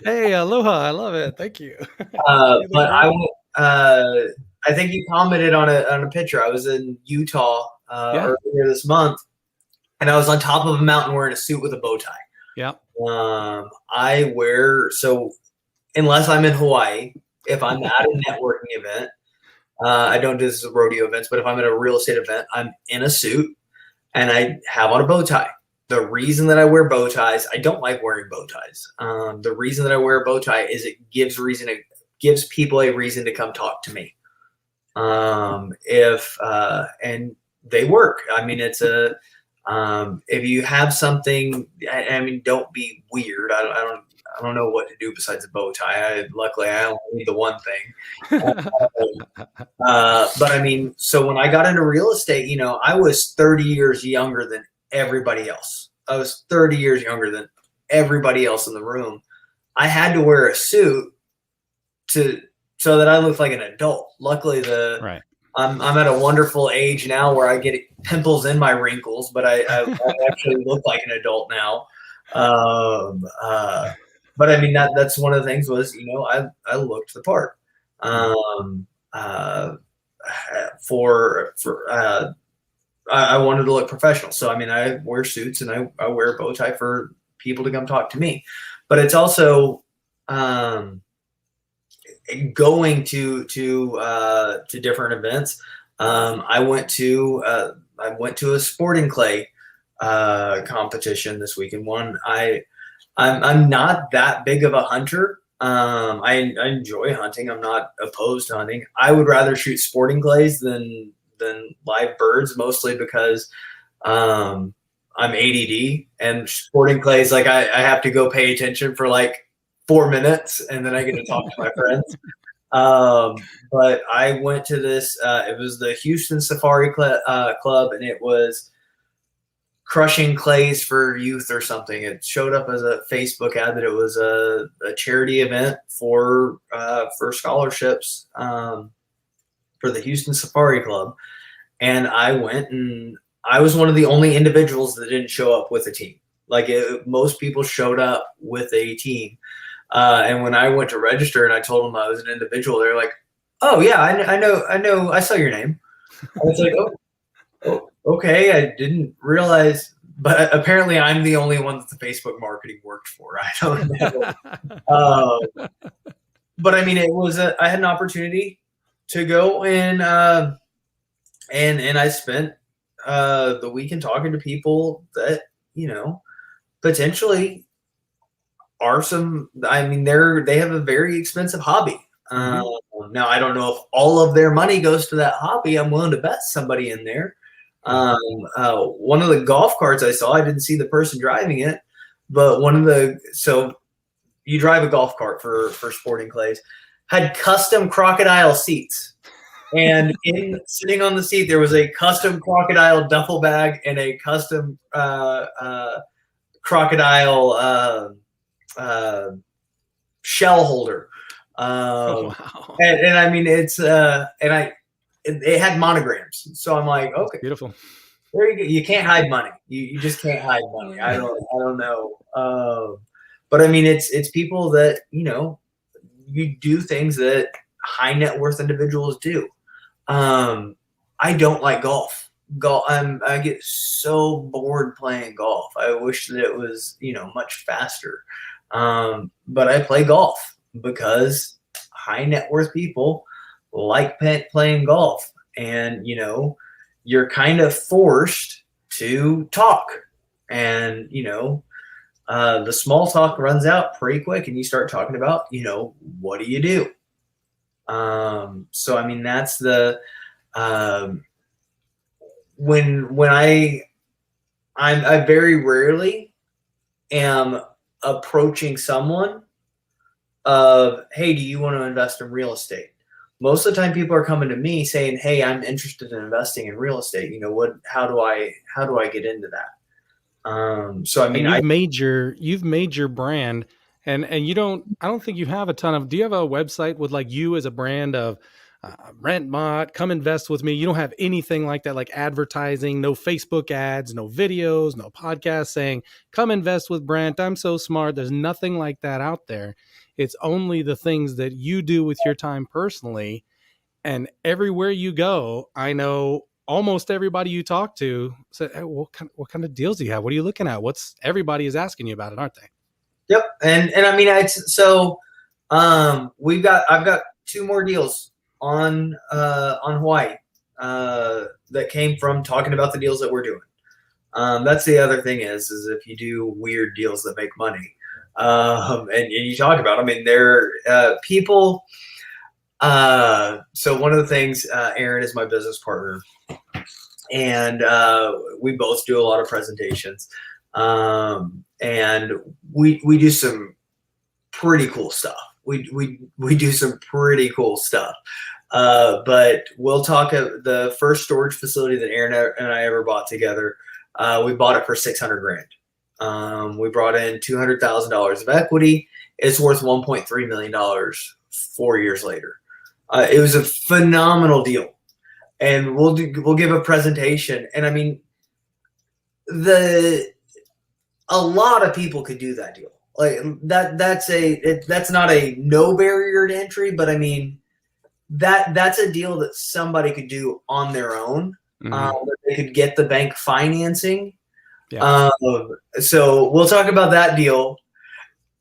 [SPEAKER 1] Hey, aloha! I love it. Thank you.
[SPEAKER 2] But I think you commented on a picture. I was in Utah earlier this month, and I was on top of a mountain wearing a suit with a bow tie.
[SPEAKER 1] Yeah.
[SPEAKER 2] Unless I'm in Hawaii, if I'm at a networking event, I don't do this at rodeo events, but if I'm at a real estate event, I'm in a suit and I have on a bow tie. The reason that I wear bow ties, I don't like wearing bow ties. The reason that I wear a bow tie is it gives people a reason to come talk to me. And they work. I mean, it's if you have something, I mean, don't be weird. I don't know what to do besides a bow tie. Luckily, I only need the one thing. But I mean, so when I got into real estate, I was 30 years younger than everybody else. I was 30 years younger than everybody else in the room. I had to wear a suit so that I looked like an adult. Luckily,
[SPEAKER 1] right.
[SPEAKER 2] I'm at a wonderful age now where I get pimples in my wrinkles, but I actually look like an adult now. But I mean, that's one of the things was, I looked the part. I wanted to look professional. So, I mean, I wear suits and I wear a bow tie for people to come talk to me, but it's also, going to different events. I went to a sporting clay competition this week, and I'm not that big of a hunter. I enjoy hunting. I'm not opposed to hunting. I would rather shoot sporting clays than live birds, mostly because I'm ADD, and sporting clays, like I have to go pay attention for like 4 minutes, and then I get to talk to my friends. But I went to this. It was the Houston Safari Club, and it was crushing clays for youth or something. It showed up as a Facebook ad that it was a charity event for scholarships for the Houston Safari Club. And I went, and I was one of the only individuals that didn't show up with a team. Like most people showed up with a team. And when I went to register and I told them I was an individual, they're like, "Oh yeah, I know, I saw your name." I was like, "Oh, okay, I didn't realize." But apparently, I'm the only one that the Facebook marketing worked for. I don't know. But I mean, I had an opportunity to go and I spent the weekend talking to people that potentially are they have a very expensive hobby. Now I don't know if all of their money goes to that hobby. I'm willing to bet somebody in there. One of the golf carts I saw, I didn't see the person driving it, but so you drive a golf cart for sporting clays, had custom crocodile seats. And sitting on the seat, there was a custom crocodile duffel bag and a custom crocodile shell holder.
[SPEAKER 1] Wow.
[SPEAKER 2] And I mean, it had monograms. So I'm like, okay,
[SPEAKER 1] beautiful.
[SPEAKER 2] There you go. You can't hide money. You just can't hide money. I don't know. But I mean, it's people that, you do things that high net worth individuals do. I don't like golf. I get so bored playing golf. I wish that it was, much faster. But I play golf because high net worth people like playing golf, and you're kind of forced to talk, and the small talk runs out pretty quick, and you start talking about what do you do. So I mean, that's the when I very rarely am approaching someone of, hey, do you want to invest in real estate? Most of the time people are coming to me saying, hey, I'm interested in investing in real estate. How do I get into that? So I mean,
[SPEAKER 1] you've made your brand, and I don't think you have a ton of, do you have a website with like you as a brand of Brent Mott, come invest with me? You don't have anything like that, like advertising, no Facebook ads, no videos, no podcasts saying, come invest with Brent, I'm so smart. There's nothing like that out there. It's only the things that you do with your time personally. And everywhere you go, I know almost everybody you talk to said, hey, what kind of deals do you have? What are you looking at? Everybody is asking you about it, aren't they?
[SPEAKER 2] Yep. And I mean, I've got 2 more deals on Hawaii that came from talking about the deals that we're doing. That's the other thing is if you do weird deals that make money, and you talk about, I mean, they're people. So one of the things, Aaron is my business partner, and we both do a lot of presentations, and we do some pretty cool stuff. We do some pretty cool stuff. But we'll talk the first storage facility that Aaron and I ever bought together. We bought it for $600,000. We brought in $200,000 of equity. It's worth $1.3 million 4 years later. It was a phenomenal deal, and we'll give a presentation. And I mean, a lot of people could do that deal. Like that's not a no barrier to entry, but I mean, that's a deal that somebody could do on their own. They could get the bank financing. Yeah. So we'll talk about that deal,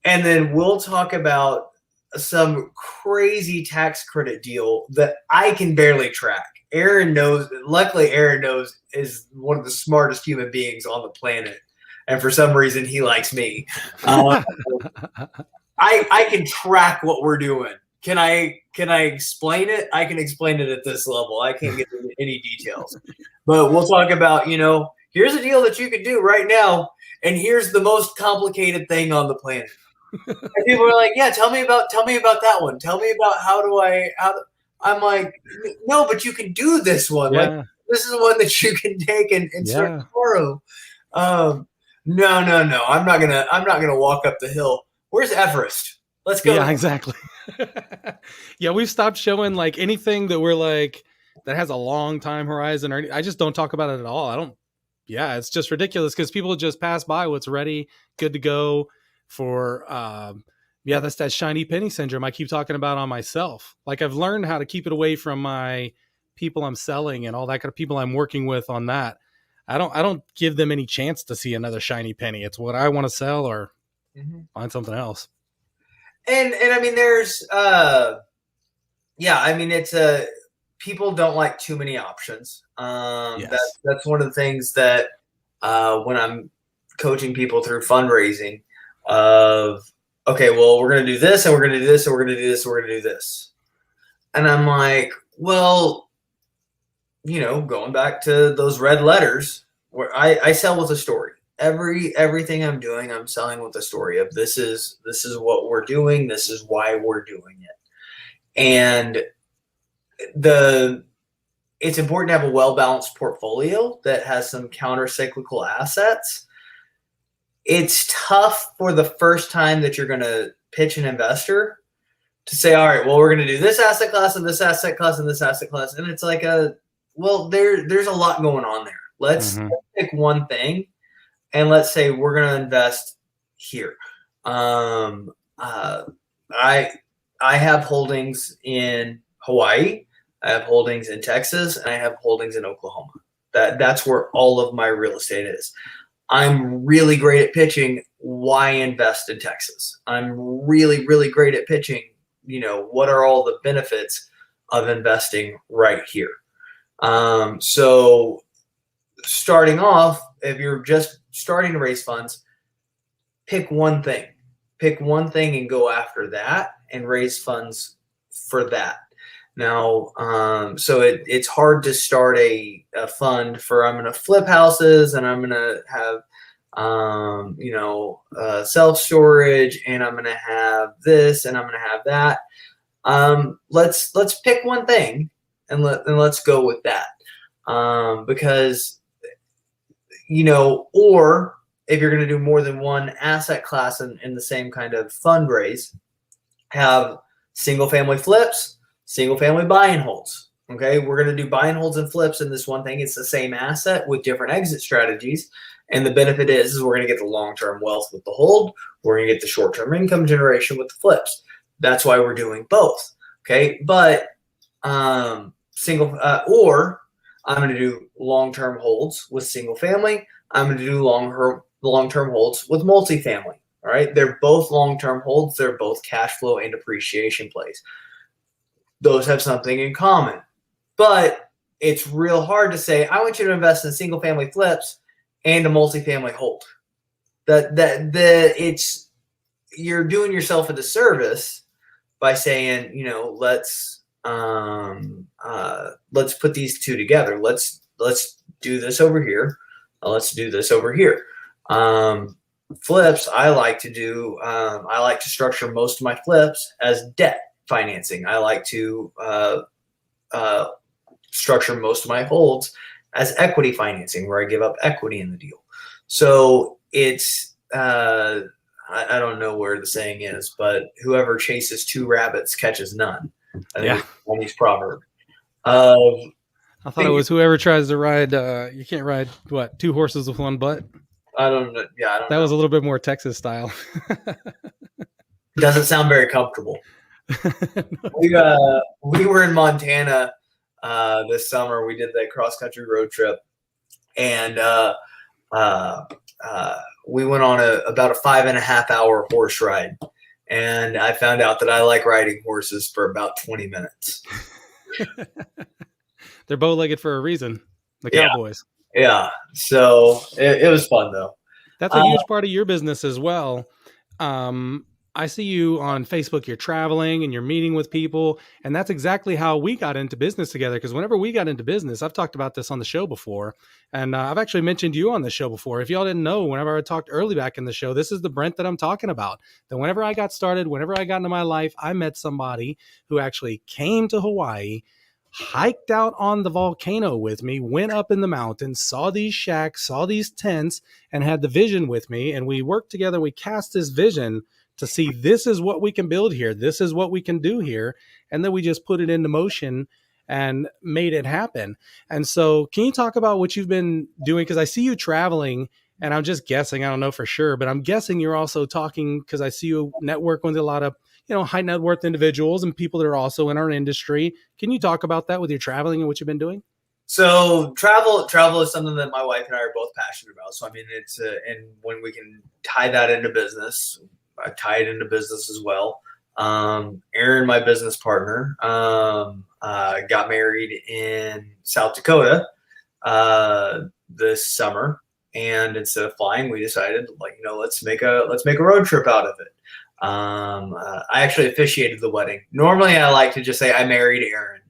[SPEAKER 2] and then we'll talk about some crazy tax credit deal that I can barely track. Aaron knows. Luckily, Aaron knows is one of the smartest human beings on the planet, and for some reason, he likes me. I can track what we're doing. Can I explain it? I can explain it at this level. I can't get into any details, but we'll talk about, here's a deal that you could do right now, and here's the most complicated thing on the planet. And people are like, yeah, tell me about that one. Tell me about I'm like, no, but you can do this one. Like,
[SPEAKER 1] Yeah.
[SPEAKER 2] this is one that you can take and start
[SPEAKER 1] Yeah.
[SPEAKER 2] tomorrow. Um, no. I'm not gonna walk up the hill. Where's Everest? Let's go.
[SPEAKER 1] Yeah, exactly. Yeah, we've stopped showing like anything that we're like that has a long time horizon, or I just don't talk about it at all. I don't. Yeah, it's just ridiculous because people just pass by what's ready, good to go for. Yeah, that's that shiny penny syndrome I keep talking about on myself. Like I've learned how to keep it away from my people I'm selling and all that kind of people I'm working with on that. I don't give them any chance to see another shiny penny. It's what I want to sell or
[SPEAKER 2] Mhm.
[SPEAKER 1] find something else.
[SPEAKER 2] And I mean, there's yeah, I mean, it's a people don't like too many options.
[SPEAKER 1] Yes.
[SPEAKER 2] That's one of the things that when I'm coaching people through fundraising, of okay, well, we're gonna do this, and we're gonna do this, and we're gonna do this, and we're gonna do this, and I'm like, well, going back to those red letters, where I sell with a story. Everything I'm doing, I'm selling with a story of this is what we're doing, this is why we're doing it, and the it's important to have a well balanced portfolio that has some counter cyclical assets. It's tough for the first time that you're going to pitch an investor to say, all right, well, we're going to do this asset class and this asset class and this asset class. And it's like there's a lot going on there. Let's
[SPEAKER 1] Hmm.
[SPEAKER 2] pick one thing and let's say we're going to invest here. I I have holdings in Hawaii, I have holdings in Texas, and I have holdings in Oklahoma. That's where all of my real estate is. I'm really great at pitching why invest in Texas. I'm really, really great at pitching, what are all the benefits of investing right here. So starting off, if you're just starting to raise funds, pick one thing. Pick one thing and go after that and raise funds for that. Now, so it's hard to start a fund for I'm going to flip houses and I'm going to have self storage and I'm going to have this and I'm going to have that. Let's pick one thing and let's go with that, because or if you're going to do more than one asset class in the same kind of fundraise, have single family flips, single family buy and holds. Okay, we're going to do buy and holds and flips in this one thing. It's the same asset with different exit strategies. And the benefit is we're going to get the long-term wealth with the hold. We're going to get the short-term income generation with the flips. That's why we're doing both. Okay, but or I'm going to do long-term holds with single family. I'm going to do long-term holds with multifamily. All right, they're both long-term holds. They're both cash flow and appreciation plays. Those have something in common, but it's real hard to say I want you to invest in single-family flips and a multifamily hold. It's you're doing yourself a disservice by saying, let's put these two together. Let's do this over here. Let's do this over here. Flips, I like to structure most of my flips as debt financing. I like to structure most of my holds as equity financing, where I give up equity in the deal. So it's I don't know where the saying is, but whoever chases two rabbits catches none. I think
[SPEAKER 1] Yeah.
[SPEAKER 2] it's a Chinese proverb. Uh,
[SPEAKER 1] I thought it was whoever tries to ride. You can't ride what, two horses with one butt.
[SPEAKER 2] I don't know. Yeah, I don't
[SPEAKER 1] That
[SPEAKER 2] know.
[SPEAKER 1] was a little bit more Texas style.
[SPEAKER 2] Doesn't sound very comfortable. We were in Montana this summer. We did that cross country road trip, and uh, we went on about a 5.5 hour horse ride. And I found out that I like riding horses for about 20 minutes.
[SPEAKER 1] They're bow-legged for a reason. The
[SPEAKER 2] Yeah,
[SPEAKER 1] cowboys.
[SPEAKER 2] yeah. So it was fun though.
[SPEAKER 1] That's a
[SPEAKER 2] Uh,
[SPEAKER 1] huge part of your business as well. I see you on Facebook, you're traveling and you're meeting with people. And that's exactly how we got into business together. Because whenever we got into business, I've talked about this on the show before. And I've actually mentioned you on the show before. If y'all didn't know, whenever I talked early back in the show, this is the Brent that I'm talking about. That whenever I got started, whenever I got into my life, I met somebody who actually came to Hawaii, hiked out on the volcano with me, went up in the mountains, saw these shacks, saw these tents, and had the vision with me. And we worked together. We cast this vision to see this is what we can build here. This is what we can do here. And then we just put it into motion and made it happen. And so can you talk about what you've been doing? Because I see you traveling and I'm just guessing, I don't know for sure, but I'm guessing you're also talking because I see you network with a lot of, high net worth individuals and people that are also in our industry. Can you talk about that with your traveling and what you've been doing?
[SPEAKER 2] So travel is something that my wife and I are both passionate about. So I mean, it's and when we can tie that into business, I tie it into business as well. Aaron, my business partner, got married in South Dakota this summer, and instead of flying, we decided, let's make a road trip out of it. I actually officiated the wedding. Normally, I like to just say I married Aaron,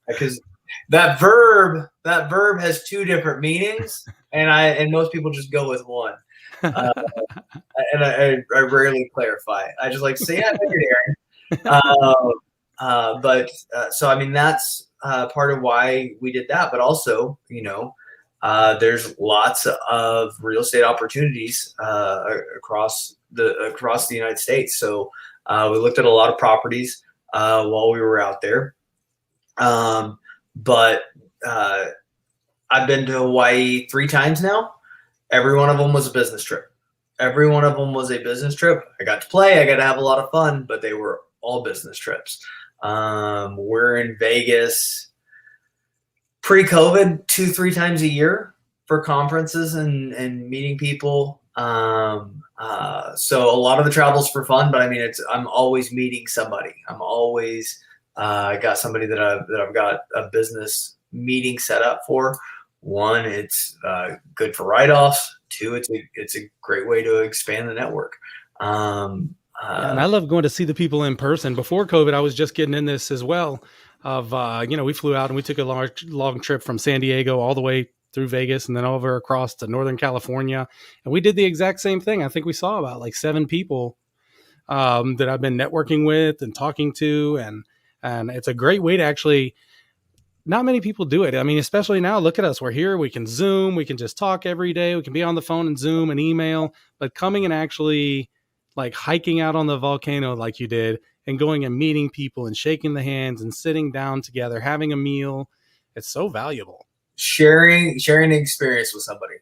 [SPEAKER 2] because that verb has two different meanings, and most people just go with one. And I rarely clarify. I just like to say, yeah, I married Aaron. So I mean, that's part of why we did that. But also, there's lots of real estate opportunities across the United States. So we looked at a lot of properties while we were out there. But I've been to Hawaii 3 times now. Every one of them was a business trip. I got to play. I got to have a lot of fun, but they were all business trips. We're in Vegas pre-COVID 2-3 times a year for conferences and meeting people. So a lot of the travel's for fun, but I mean, I'm always meeting somebody. I'm always got somebody that I've got a business meeting set up for. One, it's good for write-offs. 2, it's a great way to expand the network.
[SPEAKER 1] And I love going to see the people in person. Before COVID, I was just getting in this as well. We flew out and we took a long trip from San Diego all the way through Vegas and then over across to Northern California. And we did the exact same thing. I think we saw about like 7 people that I've been networking with and talking to. And it's a great way to actually, not many people do it. I mean, especially now, look at us. We're here. We can Zoom. We can just talk every day. We can be on the phone and Zoom and email. But coming and actually like hiking out on the volcano like you did and going and meeting people and shaking the hands and sitting down together, having a meal, it's so valuable.
[SPEAKER 2] Sharing an experience with somebody.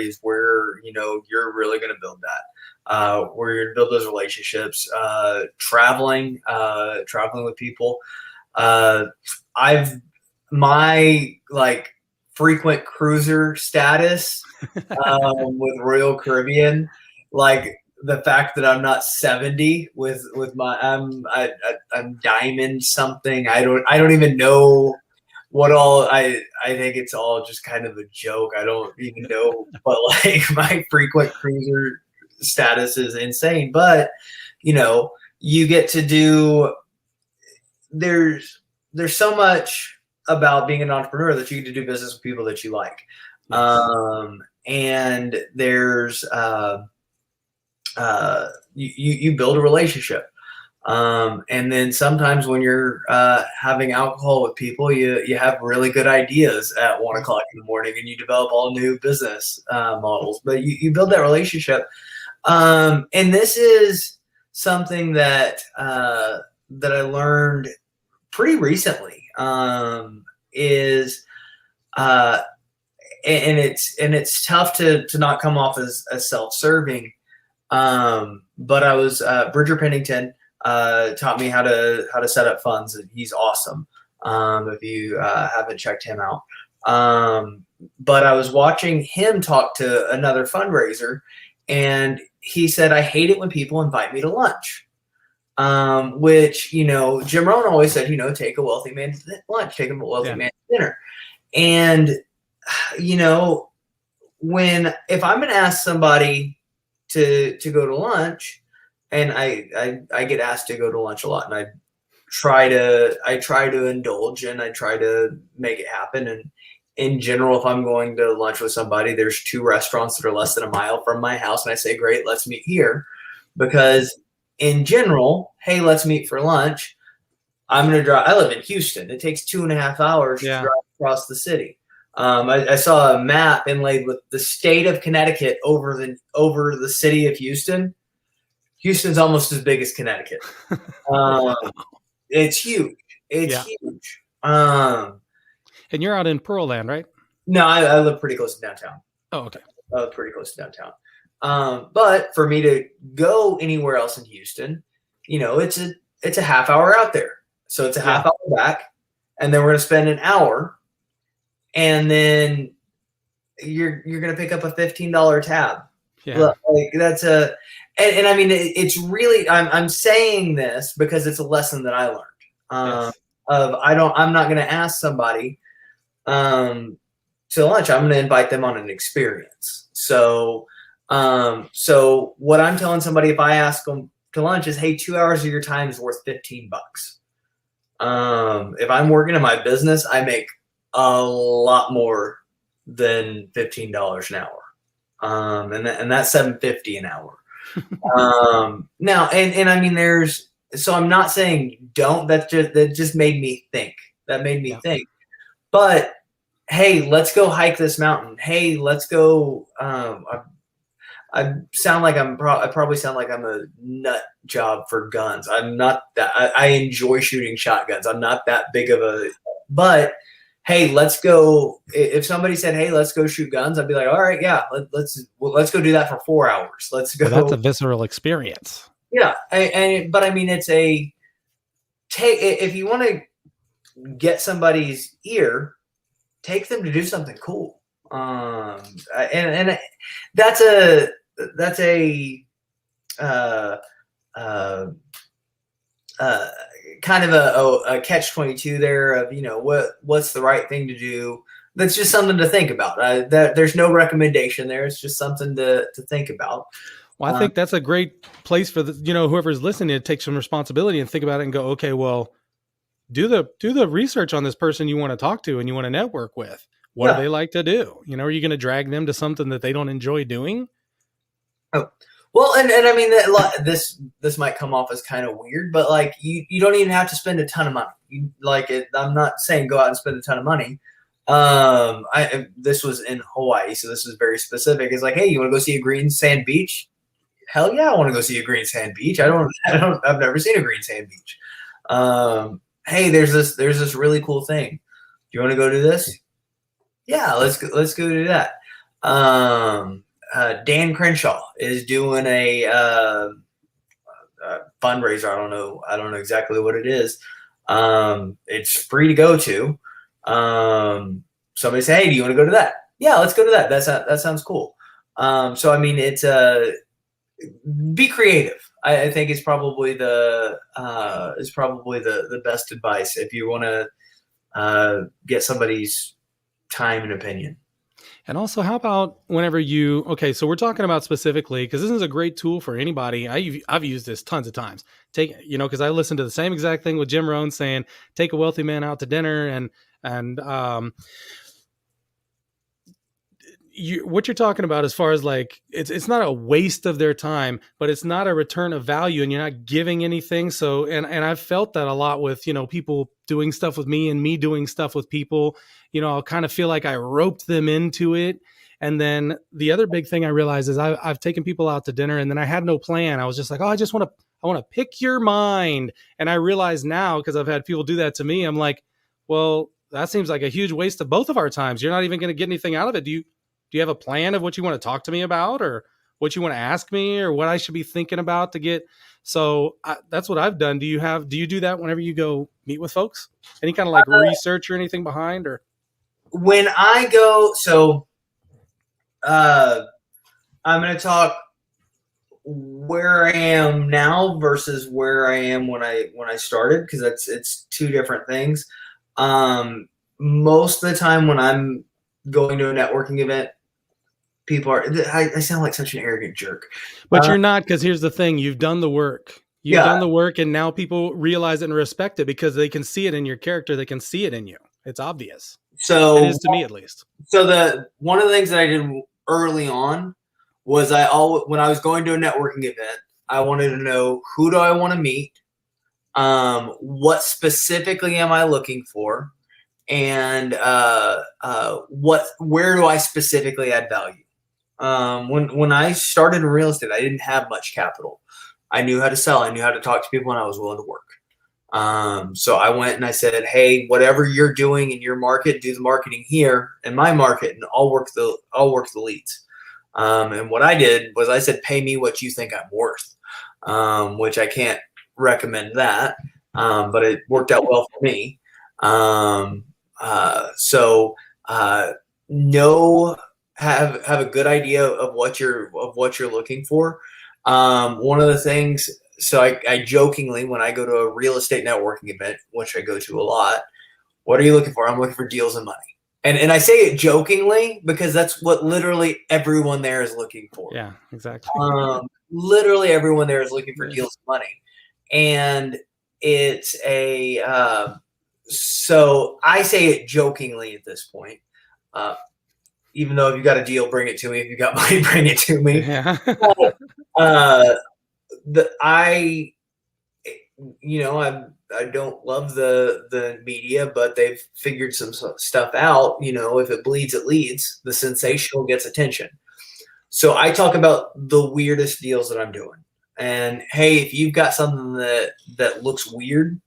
[SPEAKER 2] Is where, you're really going to build that. Where you're going to build those relationships. Traveling with people. My frequent cruiser status with Royal Caribbean, like the fact that I'm not 70 with my I'm diamond something. I don't even know what all. I think it's all just kind of a joke. I don't even know, but like my frequent cruiser status is insane. But you get to do. There's so much about being an entrepreneur that you get to do business with people that you like. Yes. And there's you build a relationship. And then sometimes when you're having alcohol with people, you have really good ideas at 1:00 in the morning and you develop all new business models, but you build that relationship. And this is something that I learned pretty recently, is and it's tough to not come off as self-serving. But I was Bridger Pennington taught me how to set up funds, and he's awesome. If you haven't checked him out. But I was watching him talk to another fundraiser, and he said, "I hate it when people invite me to lunch." Which, Jim Rohn always said, take a wealthy man to lunch, take a wealthy man to dinner. And, if I'm going to ask somebody to go to lunch, and I get asked to go to lunch a lot, and I try to indulge, and I try to make it happen. And in general, if I'm going to lunch with somebody, there's two restaurants that are less than a mile from my house, and I say, great, let's meet here. Because in general, hey, let's meet for lunch. I'm going to drive. I live in Houston. It takes 2.5 hours to
[SPEAKER 1] Yeah.
[SPEAKER 2] drive across the city. I saw a map inlaid with the state of Connecticut over the city of Houston. Houston's almost as big as Connecticut. Um, it's huge. It's
[SPEAKER 1] Yeah.
[SPEAKER 2] huge.
[SPEAKER 1] And you're out in Pearl Land, right?
[SPEAKER 2] No, I live pretty close to downtown.
[SPEAKER 1] Oh, okay.
[SPEAKER 2] Pretty close to downtown. But for me to go anywhere else in Houston, it's a half hour out there. So it's a half hour back, and then we're going to spend an hour, and then you're going to pick up a $15 tab.
[SPEAKER 1] Yeah.
[SPEAKER 2] Like that's and I mean, it's really, I'm saying this because it's a lesson that I learned.
[SPEAKER 1] Yes.
[SPEAKER 2] I'm not going to ask somebody to lunch. I'm going to invite them on an experience. So what I'm telling somebody, if I ask them to lunch, is, hey, 2 hours of your time is worth $15. If I'm working in my business, I make a lot more than $15 an hour. And that's $7.50 an hour. Now, and I mean, so I'm not saying don't. That just made me think. That made me think. But hey, let's go hike this mountain. Hey, let's go. I probably sound like I'm a nut job for guns. I'm not that. I enjoy shooting shotguns. I'm not that big of a. But hey, let's go. If somebody said, hey, let's go shoot guns, I'd be like, all right, yeah, let's go do that for 4 hours. Let's go.
[SPEAKER 1] Well, that's a visceral experience.
[SPEAKER 2] Yeah, but I mean, it's if you want to get somebody's ear, take them to do something cool. And that's a kind of a catch-22 there of, what's the right thing to do. That's just something to think about. There's no recommendation there. It's just something to think about.
[SPEAKER 1] Well, I think that's a great place for whoever's listening to take some responsibility and think about it and go, okay, well, do the research on this person you want to talk to and you want to network with. What do they like to do? Are you going to drag them to something that they don't enjoy doing?
[SPEAKER 2] Oh, well, and I mean, this might come off as kind of weird, but like you don't even have to spend a ton of money. I'm not saying go out and spend a ton of money. This was in Hawaii, so this was very specific. It's like, hey, you want to go see a green sand beach? Hell yeah, I want to go see a green sand beach. I've never seen a green sand beach. Hey, there's this really cool thing. Do you want to go do this? Yeah, let's go do that. Dan Crenshaw is doing a fundraiser. I don't know exactly what it is. It's free to go to. Somebody say, hey, do you want to go to that? Yeah, let's go to that. That sounds cool. So I mean, it's be creative. I think it's probably the best advice if you want to get somebody's time and opinion.
[SPEAKER 1] And also, how about whenever so we're talking about specifically, because this is a great tool for anybody. I've used this tons of times. Because I listened to the same exact thing with Jim Rohn saying, take a wealthy man out to dinner. And what you're talking about as far as like, it's not a waste of their time, but it's not a return of value and you're not giving anything. So, and I've felt that a lot with, people doing stuff with me and me doing stuff with people. I'll kind of feel like I roped them into it. And then the other big thing I realized is I've taken people out to dinner and then I had no plan. I was just like, oh, I want to pick your mind. And I realize now, because I've had people do that to me, I'm like, well, that seems like a huge waste of both of our times. You're not even going to get anything out of it. Do you have a plan of what you want to talk to me about or what you want to ask me or what I should be thinking about to get? So that's what I've done. Do you do that whenever you go meet with folks? Any kind of like research or anything behind or?
[SPEAKER 2] When I go, so I'm going to talk where I am now versus where I am when I started, because it's two different things. Most of the time when I'm going to a networking event, people are. I sound like such an arrogant jerk.
[SPEAKER 1] But you're not, because here's the thing: you've done the work. You've
[SPEAKER 2] Yeah.
[SPEAKER 1] done the work, and now people realize it and respect it because they can see it in your character. They can see it in you. It's obvious. It
[SPEAKER 2] So
[SPEAKER 1] is to me, at least.
[SPEAKER 2] the one of the things that I did early on was when I was going to a networking event, I wanted to know, who do I want to meet, what specifically am I looking for, and where do I specifically add value. When I started in real estate, I didn't have much capital. I knew how to sell. I knew how to talk to people, and I was willing to work. So I went and I said, hey, whatever you're doing in your market, do the marketing here in my market, and I'll work the leads. And what I did was I said, pay me what you think I'm worth, which I can't recommend that, but it worked out well for me. So know have a good idea of what you're looking for. One of the things, so I jokingly, when I go to a real estate networking event, which I go to a lot, what are you looking for? I'm looking for deals and money. And I say it jokingly because that's what literally everyone there is looking for.
[SPEAKER 1] Yeah, exactly.
[SPEAKER 2] Literally everyone there is looking for deals and money. And it's so I say it jokingly at this point. Even though if you got a deal, bring it to me. If you got money, bring it to me.
[SPEAKER 1] Yeah.
[SPEAKER 2] I don't love the media, but they've figured some stuff out. If it bleeds, it leads. The sensational gets attention. So I talk about the weirdest deals that I'm doing. And hey, if you've got something that looks weird,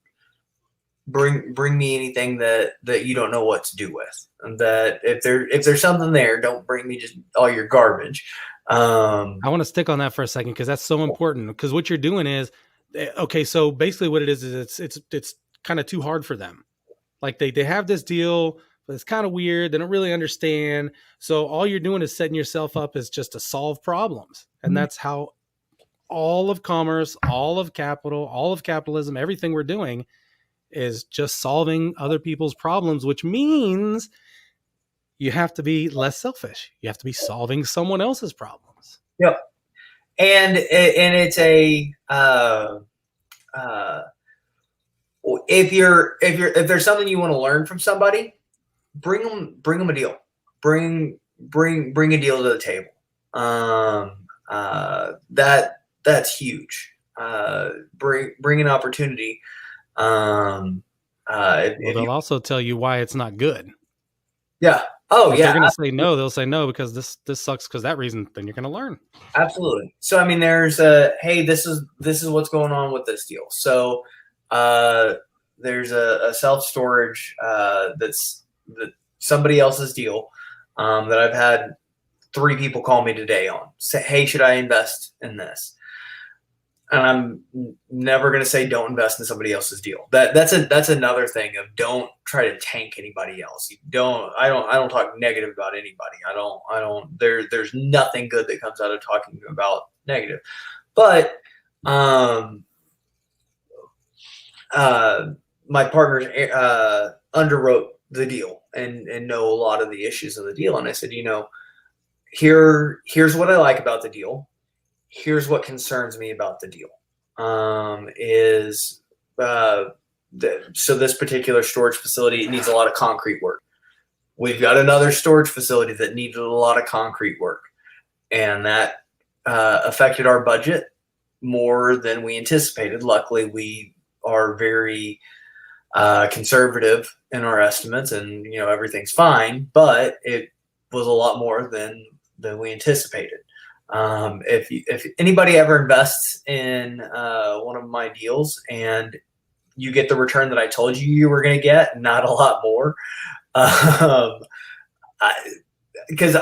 [SPEAKER 2] bring me anything that you don't know what to do with. And that if there's something there, don't bring me just all your garbage.
[SPEAKER 1] I want to stick on that for a second because that's so important. Because what you're doing is, okay, so basically what it is it's kind of too hard for them. Like they have this deal, but it's kind of weird. They don't really understand. So all you're doing is setting yourself up as just to solve problems. And that's how all of commerce, all of capital, all of capitalism, everything we're doing is just solving other people's problems, which means you have to be less selfish. You have to be solving someone else's problems.
[SPEAKER 2] Yep. And it's if there's something you want to learn from somebody, bring them a deal. Bring a deal to the table. That's huge. Bring an opportunity.
[SPEAKER 1] They'll also tell you why it's not good.
[SPEAKER 2] Yeah. Oh,
[SPEAKER 1] if
[SPEAKER 2] yeah.
[SPEAKER 1] They're going to say no. They'll say no because this sucks because that reason. Then you're going to learn.
[SPEAKER 2] Absolutely. So I mean, there's hey, this is what's going on with this deal. So there's a self storage that's somebody else's deal that I've had 3 people call me today on. Say, hey, should I invest in this? And I'm never going to say don't invest in somebody else's deal. That's another thing of don't try to tank anybody else. I don't talk negative about anybody. There's nothing good that comes out of talking about negative. But my partners underwrote the deal and know a lot of the issues of the deal. And I said, here's what I like about the deal. Here's what concerns me about the deal. So this particular storage facility needs a lot of concrete work. We've got another storage facility that needed a lot of concrete work, and that affected our budget more than we anticipated. Luckily, we are very conservative in our estimates, and everything's fine. But it was a lot more than we anticipated. If anybody ever invests in one of my deals and you get the return that I told you were going to get, not a lot more, because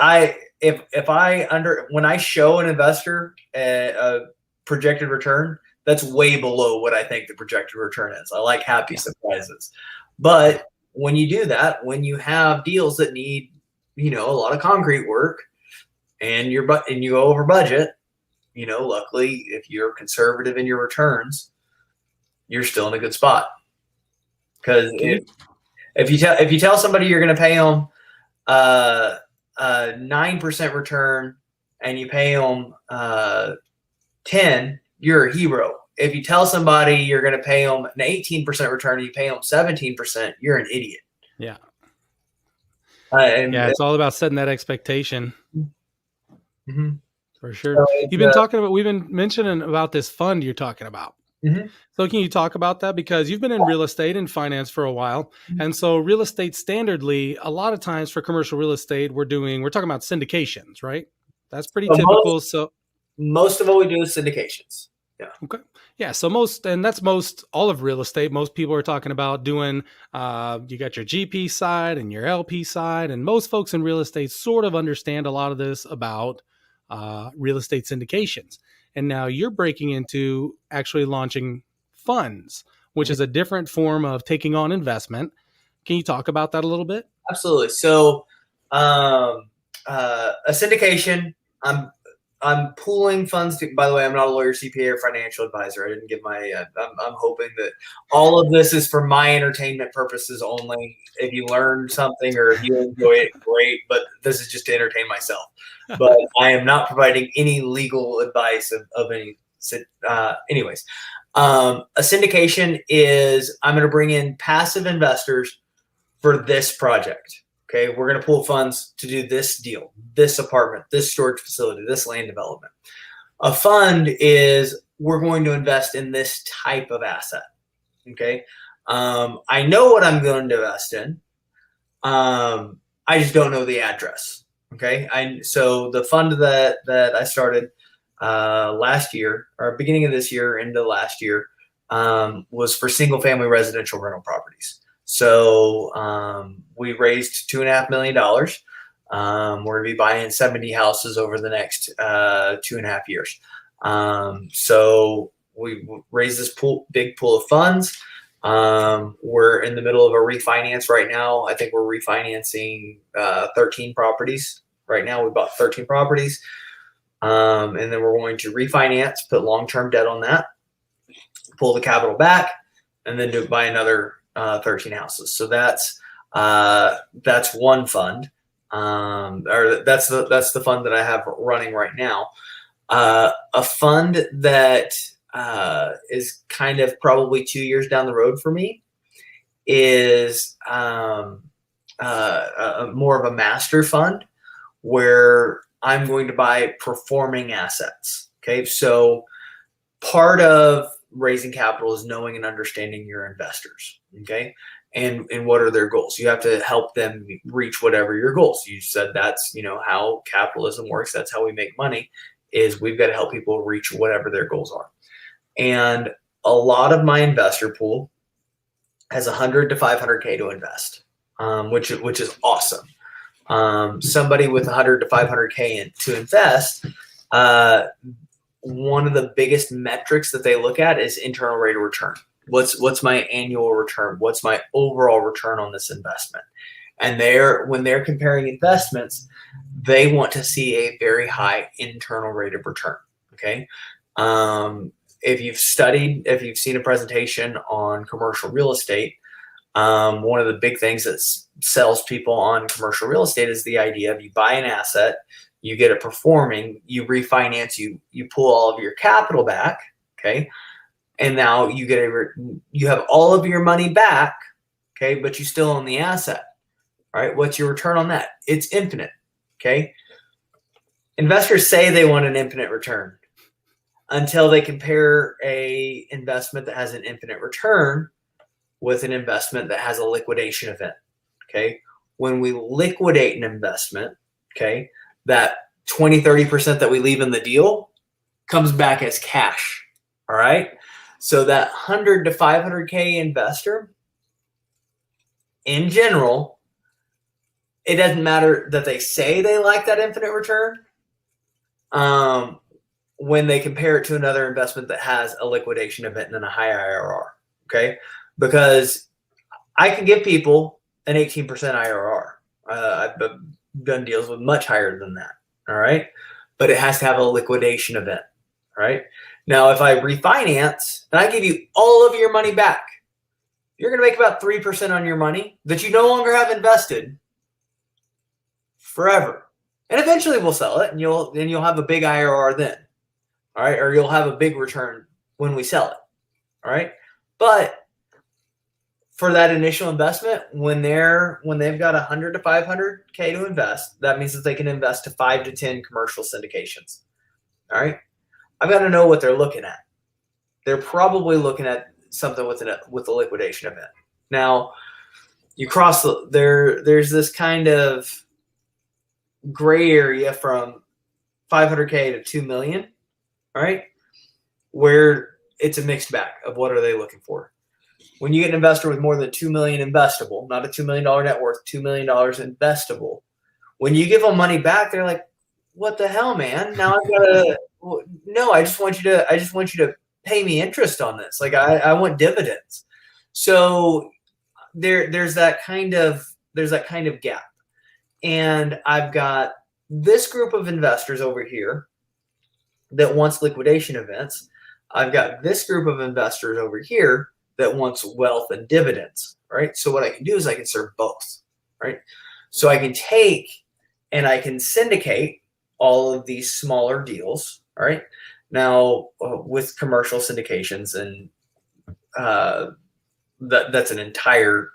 [SPEAKER 2] when I show an investor a projected return, that's way below what I think the projected return is. I like happy surprises, but when you do that, when you have deals that need a lot of concrete work, and you go over budget, luckily, if you're conservative in your returns, you're still in a good spot. Because if you tell somebody you're going to pay them a 9% return and you pay them 10, you're a hero. If you tell somebody you're going to pay them an 18% return and you pay them 17%, you're an idiot.
[SPEAKER 1] Yeah.
[SPEAKER 2] And
[SPEAKER 1] Yeah. It's all about setting that expectation.
[SPEAKER 2] mm-hmm.
[SPEAKER 1] For sure.
[SPEAKER 2] So
[SPEAKER 1] We've been mentioning about this fund you're talking about.
[SPEAKER 2] mm-hmm.
[SPEAKER 1] So can you talk about that? Because you've been in real estate and finance for a while. And so real estate standardly, a lot of times for commercial real estate, we're talking about syndications, right? That's pretty
[SPEAKER 2] So
[SPEAKER 1] typical. So
[SPEAKER 2] most of what we do is syndications. Yeah.
[SPEAKER 1] okay. Yeah. So most all of real estate. Most people are talking about doing, you got your GP side and your LP side. And most folks in real estate sort of understand a lot of this about real estate syndications. And now you're breaking into actually launching funds, which is a different form of taking on investment. Can you talk about that a little bit?
[SPEAKER 2] Absolutely. So a syndication, I'm pooling funds. By the way, I'm not a lawyer, CPA, or financial advisor. I didn't give my. I'm hoping that all of this is for my entertainment purposes only. If you learn something or if you enjoy it, great. But this is just to entertain myself. But I am not providing any legal advice of any. Anyways, a syndication is I'm going to bring in passive investors for this project. Okay, we're going to pool funds to do this deal, this apartment, this storage facility, this land development. A fund is we're going to invest in this type of asset. Okay, I know what I'm going to invest in. I just don't know the address. Okay, so the fund that I started last year or beginning of this year into last year was for single family residential rental properties. So we raised $2.5 million. We're going to be buying 70 houses over the next 2.5 years. So we raised this big pool of funds. We're in the middle of a refinance right now. I think we're refinancing 13 properties. Right now we bought 13 properties. And then we're going to refinance, put long-term debt on that, pull the capital back, and then buy another 13 houses. So that's one fund, or that's the fund that I have running right now. A fund that is kind of probably 2 years down the road for me is more of a master fund where I'm going to buy performing assets. Okay, so part of raising capital is knowing and understanding your investors. Okay, and what are their goals? You have to help them reach whatever your goals. You said that's how capitalism works. That's how we make money. Is we've got to help people reach whatever their goals are. And a lot of my investor pool has 100 to 500K to invest, which is awesome. Somebody with 100 to 500K to invest, one of the biggest metrics that they look at is internal rate of return. What's my annual return? What's my overall return on this investment? And when they're comparing investments, they want to see a very high internal rate of return. Okay. If you've seen a presentation on commercial real estate, one of the big things that sells people on commercial real estate is the idea of you buy an asset, you get it performing, you refinance, you pull all of your capital back, okay, and now you have all of your money back, okay, but you still own the asset. All right, what's your return on that? It's infinite, okay. Investors say they want an infinite return until they compare a investment that has an infinite return with an investment that has a liquidation event. Okay. When we liquidate an investment, okay, that 20, 30% that we leave in the deal comes back as cash. All right. So that 100 to 500K investor, in general, it doesn't matter that they say they like that infinite return. When they compare it to another investment that has a liquidation event and a high IRR. Okay. Because I can give people an 18% IRR. I've done deals with much higher than that. All right. But it has to have a liquidation event. All right. Now, if I refinance and I give you all of your money back, you're going to make about 3% on your money that you no longer have invested forever. and eventually we'll sell it, and you'll have a big IRR then, all right, or you'll have a big return when we sell it, all right. But for that initial investment, when they've got 100 to 500K to invest, that means that they can invest to 5 to 10 commercial syndications. All right, I've got to know what they're looking at. They're probably looking at something with a liquidation event. Now, you cross there's this kind of gray area from 500K to 2 million, all right, where it's a mixed bag of what are they looking for. When you get an investor with more than 2 million investable, not a $2 million net worth, $2 million investable, when you give them money back, they're like, what the hell, man? Now I've got to, no, I just want you to pay me interest on this. Like I want dividends. So there's that kind of gap. And I've got this group of investors over here that wants liquidation events. I've got this group of investors over here that wants wealth and dividends, right? So what I can do is I can serve both, right? So I can take and I can syndicate all of these smaller deals, all right? Now with commercial syndications, and that's an entire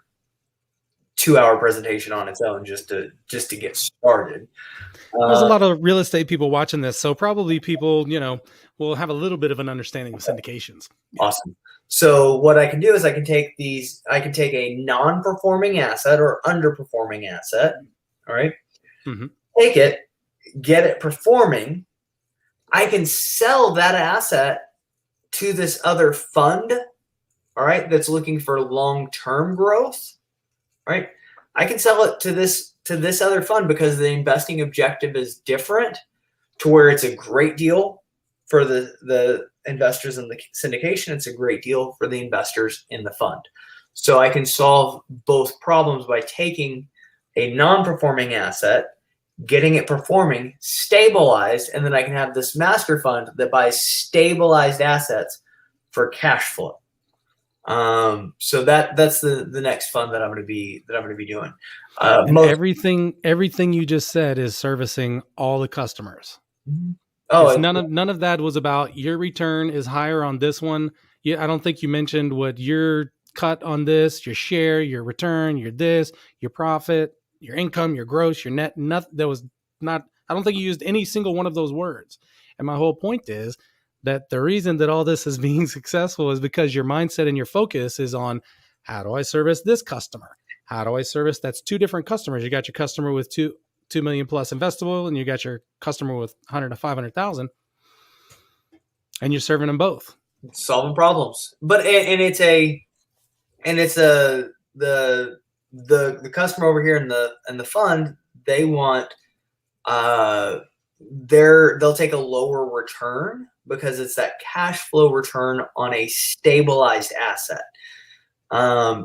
[SPEAKER 2] 2-hour presentation on its own just to get started.
[SPEAKER 1] There's a lot of real estate people watching this, so probably people, will have a little bit of an understanding of syndications.
[SPEAKER 2] Awesome. So what I can do is I can take a non-performing asset or underperforming asset, all right? Mm-hmm. Take it, get it performing. I can sell that asset to this other fund, all right, that's looking for long-term growth, right? I can sell it to this other fund because the investing objective is different, to where it's a great deal for the investors in the syndication. It's a great deal for the investors in the fund. So I can solve both problems by taking a non-performing asset, getting it performing, stabilized, and then I can have this master fund that buys stabilized assets for cash flow. So that's the next fund that I'm going to be doing.
[SPEAKER 1] Everything you just said is servicing all the customers.
[SPEAKER 2] Mm-hmm.
[SPEAKER 1] None of that was about your return is higher on this one. I don't think you mentioned what your cut on this, your share, your return, your this, your profit, your income, your gross, your net. Nothing. That was not. I don't think you used any single one of those words. And my whole point is that the reason that all this is being successful is because your mindset and your focus is on, how do I service this customer? How do I service? That's two different customers. You got your customer with 2 million plus investable, and you got your customer with 100 to 500,000, and you're serving them both,
[SPEAKER 2] solving problems. But the customer over here in the fund, they want they'll take a lower return because it's that cash flow return on a stabilized asset.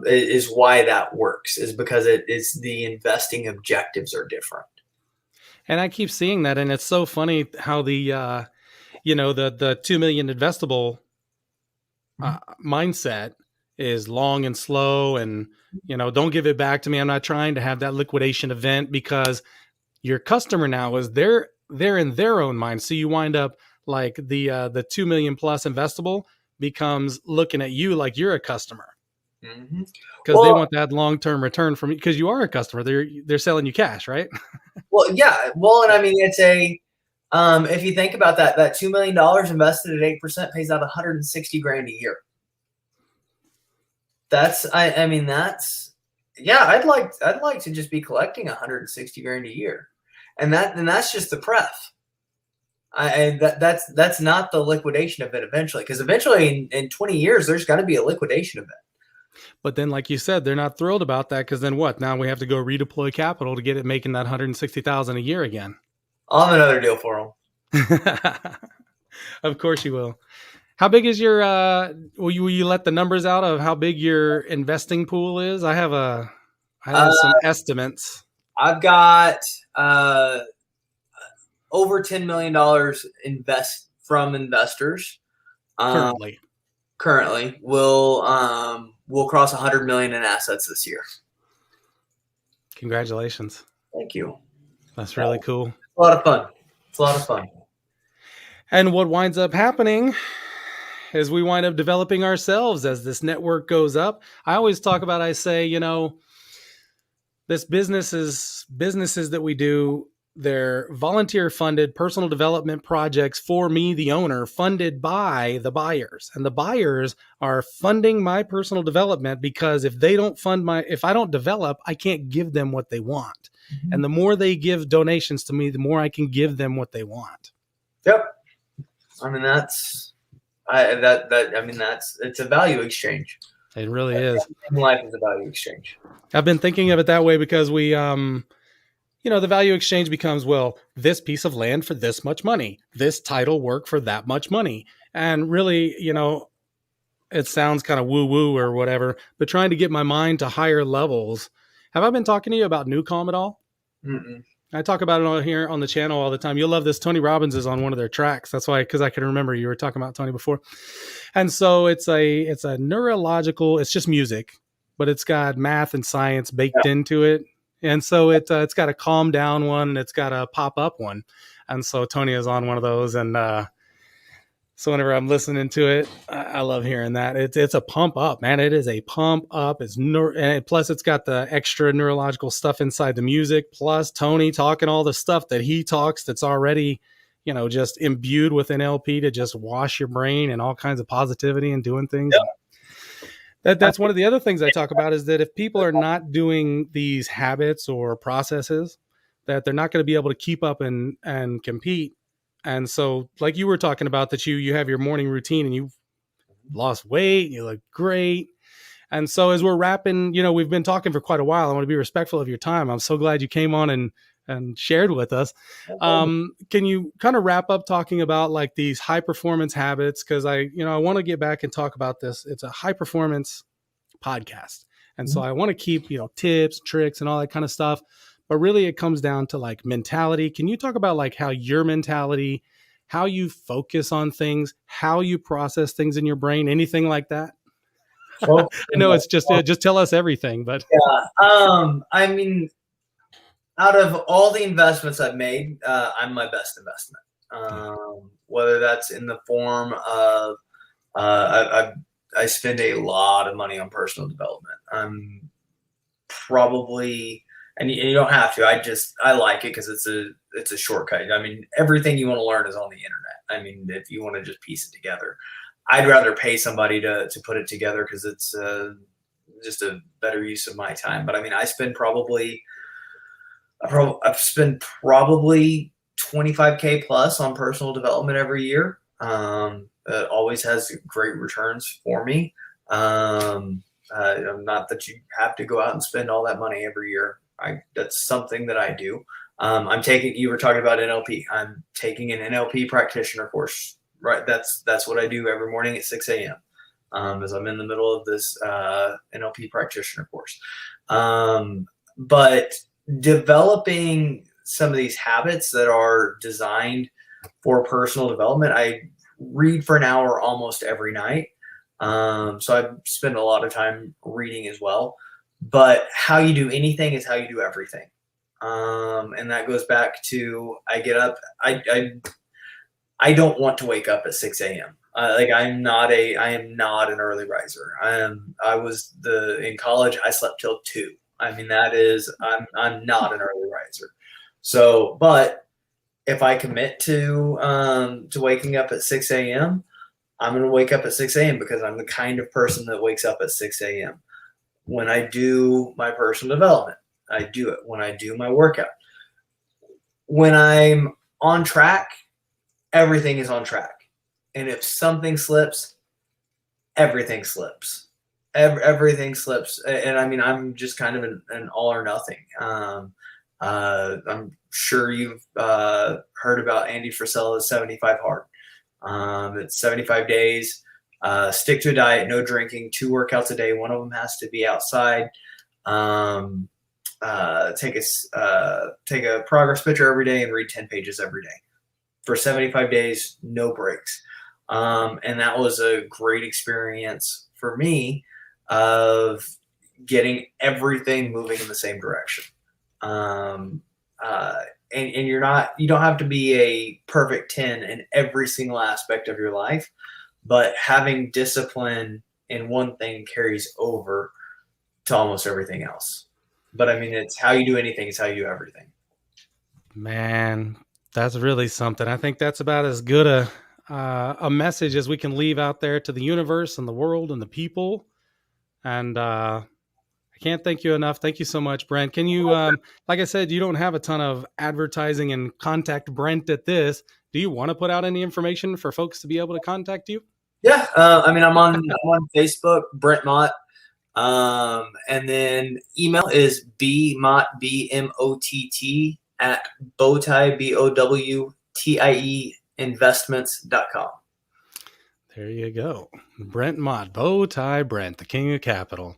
[SPEAKER 2] Is why that works, is because it is the investing objectives are different.
[SPEAKER 1] And I keep seeing that, and it's so funny how the 2 million investable mindset is long and slow, and don't give it back to me. I'm not trying to have that liquidation event, because your customer now is they're in their own mind. So you wind up like the 2 million plus investable becomes looking at you like you're a customer.
[SPEAKER 2] Mm-hmm.
[SPEAKER 1] Because they want that long-term return from you, because you are a customer. They're selling you cash, right?
[SPEAKER 2] Well, yeah. Well, and I mean, it's if you think about that $2 million invested at 8% pays out 160 grand a year. That's, yeah, I'd like to just be collecting 160 grand a year. And that's just the pref. That's not the liquidation event eventually, because eventually in 20 years, there's got to be a liquidation event.
[SPEAKER 1] But then, like you said, they're not thrilled about that, because then what? Now we have to go redeploy capital to get it making that 160,000 a year again.
[SPEAKER 2] I'll have another deal for them.
[SPEAKER 1] Of course you will. How big is your? Will you let the numbers out of how big your investing pool is? I have some estimates.
[SPEAKER 2] I've got over $10 million from investors. Currently, we'll cross 100 million in assets this year.
[SPEAKER 1] Congratulations.
[SPEAKER 2] Thank you.
[SPEAKER 1] That's really cool.
[SPEAKER 2] a lot of fun. It's a lot of fun.
[SPEAKER 1] And what winds up happening is we wind up developing ourselves as this network goes up. I always talk about, I say, this businesses that we do, they're volunteer funded personal development projects for me, the owner, funded by the buyers. And the buyers are funding my personal development because if I don't develop, I can't give them what they want.
[SPEAKER 2] Mm-hmm.
[SPEAKER 1] And the more they give donations to me, the more I can give them what they want.
[SPEAKER 2] Yep. I mean, it's a value exchange.
[SPEAKER 1] It really is.
[SPEAKER 2] Life is a value exchange.
[SPEAKER 1] I've been thinking of it that way because we, the value exchange becomes, well, this piece of land for this much money, this title work for that much money. And really, it sounds kind of woo woo or whatever, but trying to get my mind to higher levels. Have I been talking to you about Newcom at all?
[SPEAKER 2] Mm-mm.
[SPEAKER 1] I talk about it on here on the channel all the time. You'll love this. Tony Robbins is on one of their tracks. That's why, because I can remember you were talking about Tony before. And so it's a neurological, it's just music, but it's got math and science baked into it. And so it's got a calm down one and it's got a pop up one. And so Tony is on one of those. And so whenever I'm listening to it, I love hearing that. It's a pump up, man. It is a pump up. And plus it's got the extra neurological stuff inside the music, plus Tony talking all the stuff that he talks that's already, just imbued with NLP to just wash your brain and all kinds of positivity and doing things. Yeah. That's one of the other things I talk about is that if people are not doing these habits or processes, that they're not going to be able to keep up and compete. And so, like you were talking about, that you have your morning routine and you've lost weight, and you look great. And so as we're wrapping, we've been talking for quite a while. I want to be respectful of your time. I'm so glad you came on and shared with us. Can you kind of wrap up talking about like these high performance habits? Because I want to get back and talk about this. It's a high performance podcast. And so I want to keep, tips, tricks and all that kind of stuff. But really it comes down to like mentality. Can you talk about like how your mentality, how you focus on things, how you process things in your brain, anything like that? I know it's just tell us everything, but
[SPEAKER 2] yeah. I mean, out of all the investments I've made, I'm my best investment. Whether that's in the form of, I spend a lot of money on personal development. I'm probably, and you don't have to. I like it because it's a shortcut. I mean, everything you want to learn is on the internet. I mean, if you want to just piece it together, I'd rather pay somebody to put it together because it's just a better use of my time. But I mean, I've spent probably 25K plus on personal development every year. It always has great returns for me. Not that you have to go out and spend all that money every year. That's something that I do. You were talking about NLP. I'm taking an NLP practitioner course, right? That's what I do every morning at 6 a.m. As I'm in the middle of this NLP practitioner course. But developing some of these habits that are designed for personal development, I read for an hour almost every night. So I spend a lot of time reading as well. But how you do anything is how you do everything. And that goes back to, I get up, I don't want to wake up at 6 a.m. I am not an early riser. In college, I slept till 2. I mean, I'm not an early riser. So, but if I commit to waking up at 6 a.m., I'm going to wake up at 6 a.m. because I'm the kind of person that wakes up at 6 a.m. When I do my personal development, I do it. When I do my workout, when I'm on track, everything is on track. And if something slips, everything slips. Everything slips. And I mean, I'm just kind of an all or nothing. I'm sure you've heard about Andy Frisella's 75 hard. It's 75 days. Stick to a diet, no drinking, 2 workouts a day. One of them has to be outside. Take a progress picture every day and read 10 pages every day for 75 days, no breaks. And that was a great experience for me of getting everything moving in the same direction. and you don't have to be a perfect 10 in every single aspect of your life, but having discipline in one thing carries over to almost everything else. But I mean, it's how you do anything is how you do everything.
[SPEAKER 1] Man, that's really something. I think that's about as good a message as we can leave out there to the universe and the world and the people. And I can't thank you enough. Thank you so much, Brent. Can you, like I said, you don't have a ton of advertising, and contact Brent at this. Do you want to put out any information for folks to be able to contact you?
[SPEAKER 2] Yeah, I mean, I'm on Facebook, Brent Mott, and then email is bmott, BMOTT, at bowtie, BOWTIE investments.com.
[SPEAKER 1] There you go. Brent Mott, bow tie Brent, the king of capital.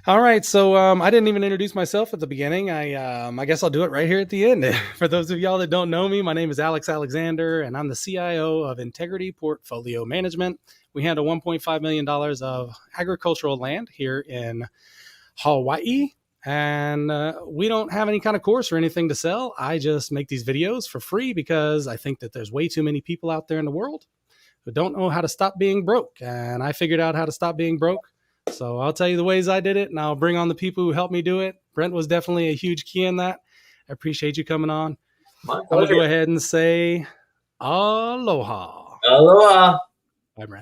[SPEAKER 1] All right, so I didn't even introduce myself at the beginning. I guess I'll do it right here at the end. For those of y'all that don't know me, my name is Alex Alexander, and I'm the CIO of Integrity Portfolio Management. We handle $1.5 million of agricultural land here in Hawaii, and we don't have any kind of course or anything to sell. I just make these videos for free because I think that there's way too many people out there in the world who don't know how to stop being broke, and I figured out how to stop being broke. So I'll tell you the ways I did it, and I'll bring on the people who helped me do it. Brent was definitely a huge key in that. I appreciate you coming on.
[SPEAKER 2] My
[SPEAKER 1] I'm going to
[SPEAKER 2] pleasure.
[SPEAKER 1] go ahead and say aloha.
[SPEAKER 2] Aloha.